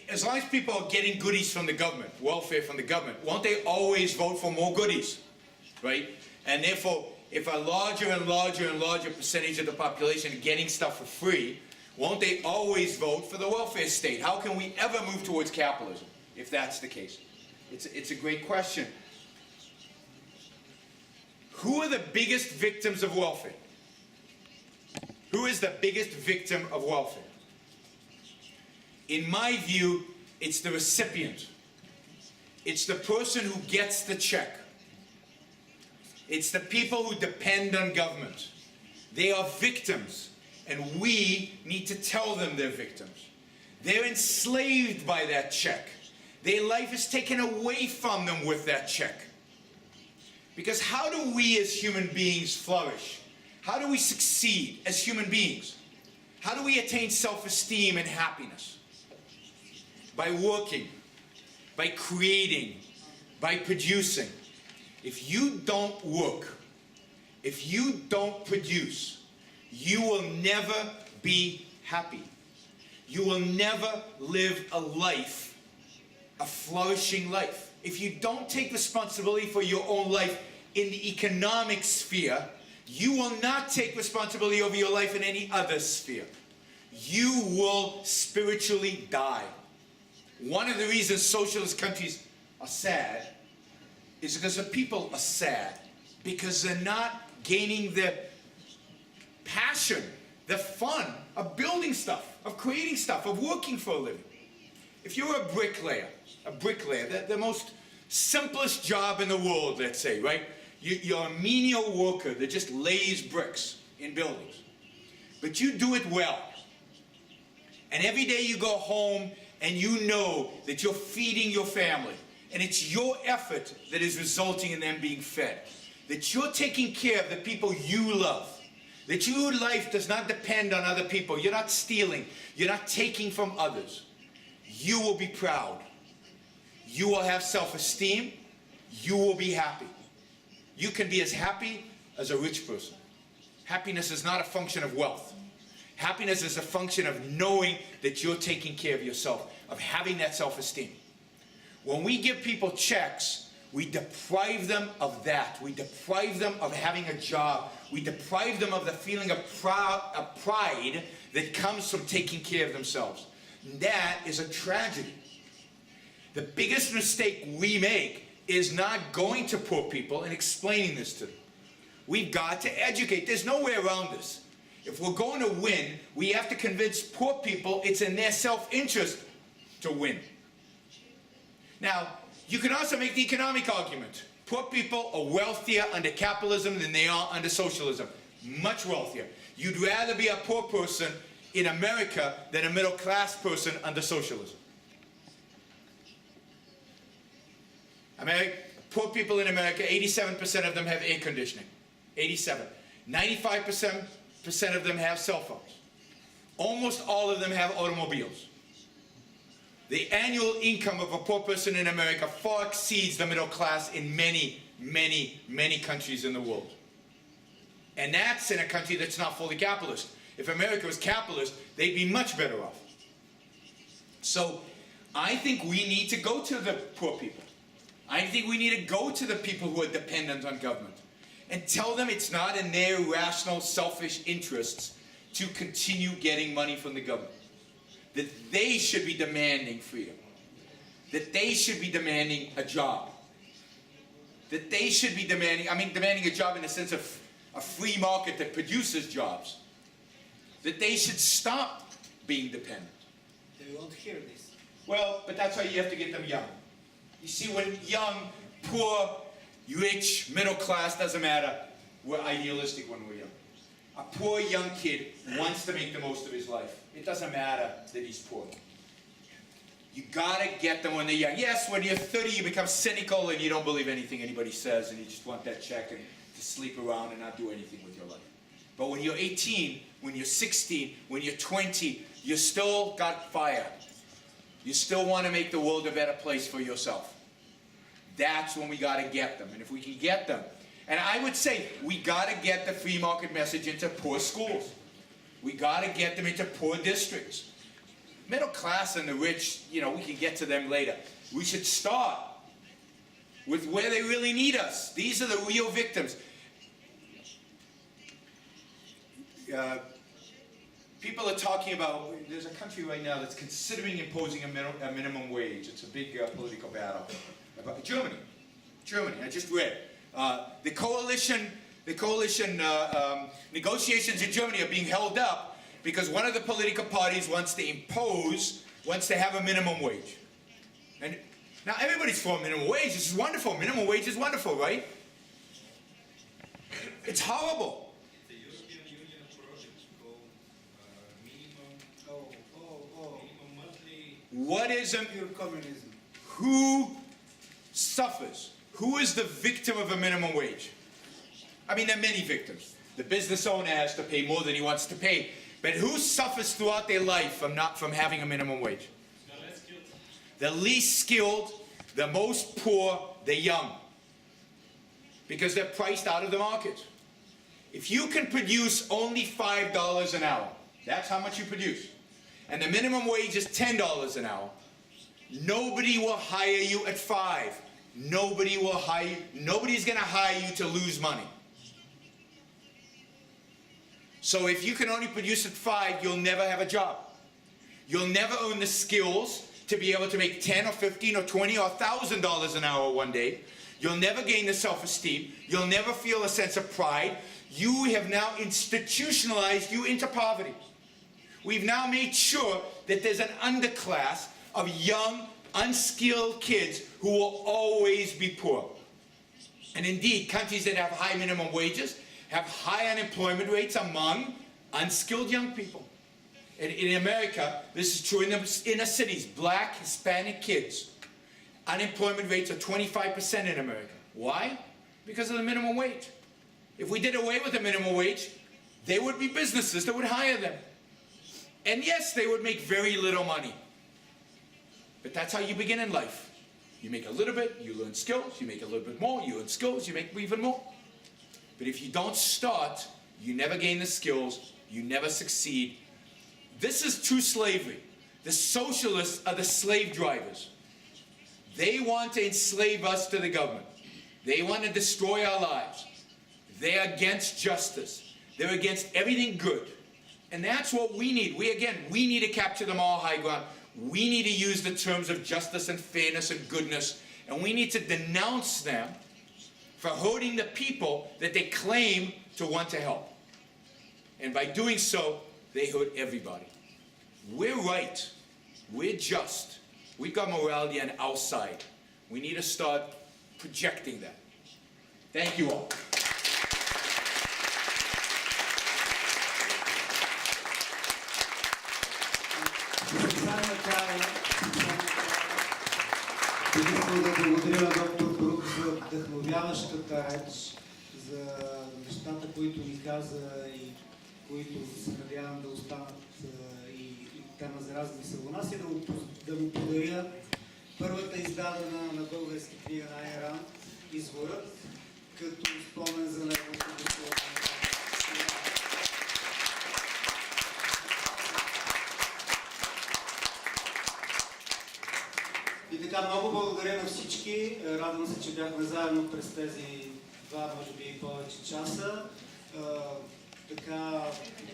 Speaker 15: as long as people are getting goodies from the government, welfare from the government, won't they always vote for more goodies, right? And therefore, if a larger and larger and larger percentage of the population are getting stuff for free, won't they always vote for the welfare state? How can we ever move towards capitalism if that's the case? It's a great question. Who are the biggest victims of welfare? Who is the biggest victim of welfare? In my view, it's the recipient. It's the person who gets the check. It's the people who depend on government. They are victims, and we need to tell them they're victims. They're enslaved by that check. Their life is taken away from them with that check. Because how do we as human beings flourish? How do we succeed as human beings? How do we attain self-esteem and happiness? By working, by creating, by producing. If you don't work, if you don't produce, you will never be happy. You will never live a life, a flourishing life. If you don't take responsibility for your own life in the economic sphere, you will not take responsibility over your life in any other sphere. You will spiritually die. One of the reasons socialist countries are sad is because the people are sad, because they're not gaining the passion, the fun of building stuff, of creating stuff, of working for a living. If you're a bricklayer, the most simplest job in the world, let's say, right? You're a menial worker that just lays bricks in buildings. But you do it well. And every day you go home and you know that you're feeding your family. And it's your effort that is resulting in them being fed. That you're taking care of the people you love. That your life does not depend on other people. You're not stealing. You're not taking from others. You will be proud. You will have self-esteem. You will be happy. You can be as happy as a rich person. Happiness is not a function of wealth. Happiness is a function of knowing that you're taking care of yourself, of having that self-esteem. When we give people checks, we deprive them of that. We deprive them of having a job. We deprive them of the feeling of pride that comes from taking care of themselves. And that is a tragedy. The biggest mistake we make is not going to poor people and explaining this to them. We've got to educate. There's no way around this. If we're going to win, we have to convince poor people it's in their self-interest to win. Now, you can also make the economic argument. Poor people are wealthier under capitalism than they are under socialism. Much wealthier. You'd rather be a poor person in America than a middle-class person under socialism. Poor people in America, 87% of them have air conditioning. 87. 95% of them have cell phones. Almost all of them have automobiles. The annual income of a poor person in America far exceeds the middle class in many, many, many countries in the world. And that's in a country that's not fully capitalist. If America was capitalist, they'd be much better off. So I think we need to go to the poor people. I think we need to go to the people who are dependent on government and tell them it's not in their rational, selfish interests to continue getting money from the government. That they should be demanding freedom. That they should be demanding a job. That they should be demanding a job in the sense of a free market that produces jobs. That they should stop being dependent.
Speaker 9: They won't hear this.
Speaker 15: Well, but that's why you have to get them young. You see, when young, poor, rich, middle class, doesn't matter. We're idealistic when we're young. A poor young kid wants to make the most of his life. It doesn't matter that he's poor. You gotta get them when they're young. Yes, when you're 30, you become cynical and you don't believe anything anybody says and you just want that check and to sleep around and not do anything with your life. But when you're 18, when you're 16, when you're 20, you still got fire. You still want to make the world a better place for yourself. That's when we gotta get them. And if we can get them, and I would say we gotta get the free market message into poor schools. We gotta get them into poor districts. Middle class and the rich, we can get to them later. We should start with where they really need us. These are the real victims. People are talking about, there's a country right now that's considering imposing a minimum wage. It's a big political battle. Germany, I just read. The coalition negotiations in Germany are being held up because one of the political parties wants to have a minimum wage. And now everybody's for a minimum wage. This is wonderful. Minimum wage is wonderful, right? It's horrible.
Speaker 14: The European Union project called minimum monthly.
Speaker 15: What is
Speaker 3: Pure communism.
Speaker 15: Who suffers? Who is the victim of a minimum wage? I mean, there are many victims. The business owner has to pay more than he wants to pay. But who suffers throughout their life from having a minimum wage? The least skilled, the most poor, the young. Because they're priced out of the market. If you can produce only $5 an hour, that's how much you produce, and the minimum wage is $10 an hour, nobody will hire you at $5. Nobody's going to hire you to lose money. So if you can only produce at $5, you'll never have a job. You'll never earn the skills to be able to make $10 or $15 or $20 or $1,000 an hour one day. You'll never gain the self-esteem. You'll never feel a sense of pride. You have now institutionalized you into poverty. We've now made sure that there's an underclass of young, unskilled kids who will always be poor. And indeed, countries that have high minimum wages have high unemployment rates among unskilled young people. In America, this is true in the inner cities. Black, Hispanic kids, unemployment rates are 25% in America. Why? Because of the minimum wage. If we did away with the minimum wage, there would be businesses that would hire them. And yes, they would make very little money. But that's how you begin in life. You make a little bit, you learn skills, you make a little bit more, you learn skills, you make even more. But if you don't start, you never gain the skills, you never succeed. This is true slavery. The socialists are the slave drivers. They want to enslave us to the government. They want to destroy our lives. They're against justice. They're against everything good. And that's what we need. We need to capture them all high ground. We need to use the terms of justice and fairness and goodness. And we need to denounce them for hurting the people that they claim to want to help. And by doing so, they hurt everybody. We're right. We're just. We've got morality on our side. We need to start projecting that. Thank you all.
Speaker 3: Искам да благодаря на доктор Брук за вдъхновяващата реч, за нещата, които ни каза и които се надявам да останат и тема за размисъл у нас, и да му подаря първата издадена на български книга на Айн Ранд, Изворът, като спомен за неговото дословно. И така, много благодаря на всички. Радвам се, че бяхме заедно през тези 2, може би и повече часа. Така,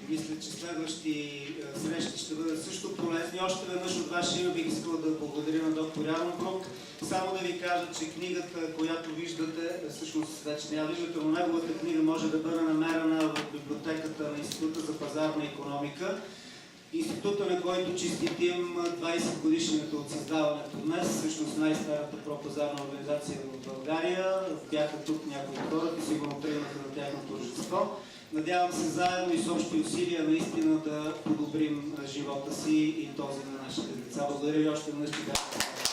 Speaker 3: мисля, че следващи срещи ще бъдат също полезни. Още веднъж от ваше име бих искала да благодаря на доктор Ярон Брук. Само да ви кажа, че книгата, която виждате, всъщност вече не я виждате, но неговата книга може да бъде намерена в библиотеката на Института за пазарна икономика. Института, на който честитим 20 годишнината от създаването днес, всъщност най-старата пропазарна организация в България. Бяха тук някои хора и сигурно тръгнаха на тяхното торжество. Надявам се заедно и с общи усилия наистина да подобрим живота си и този на нашите деца. Благодаря ви още веднъж, че бяхте.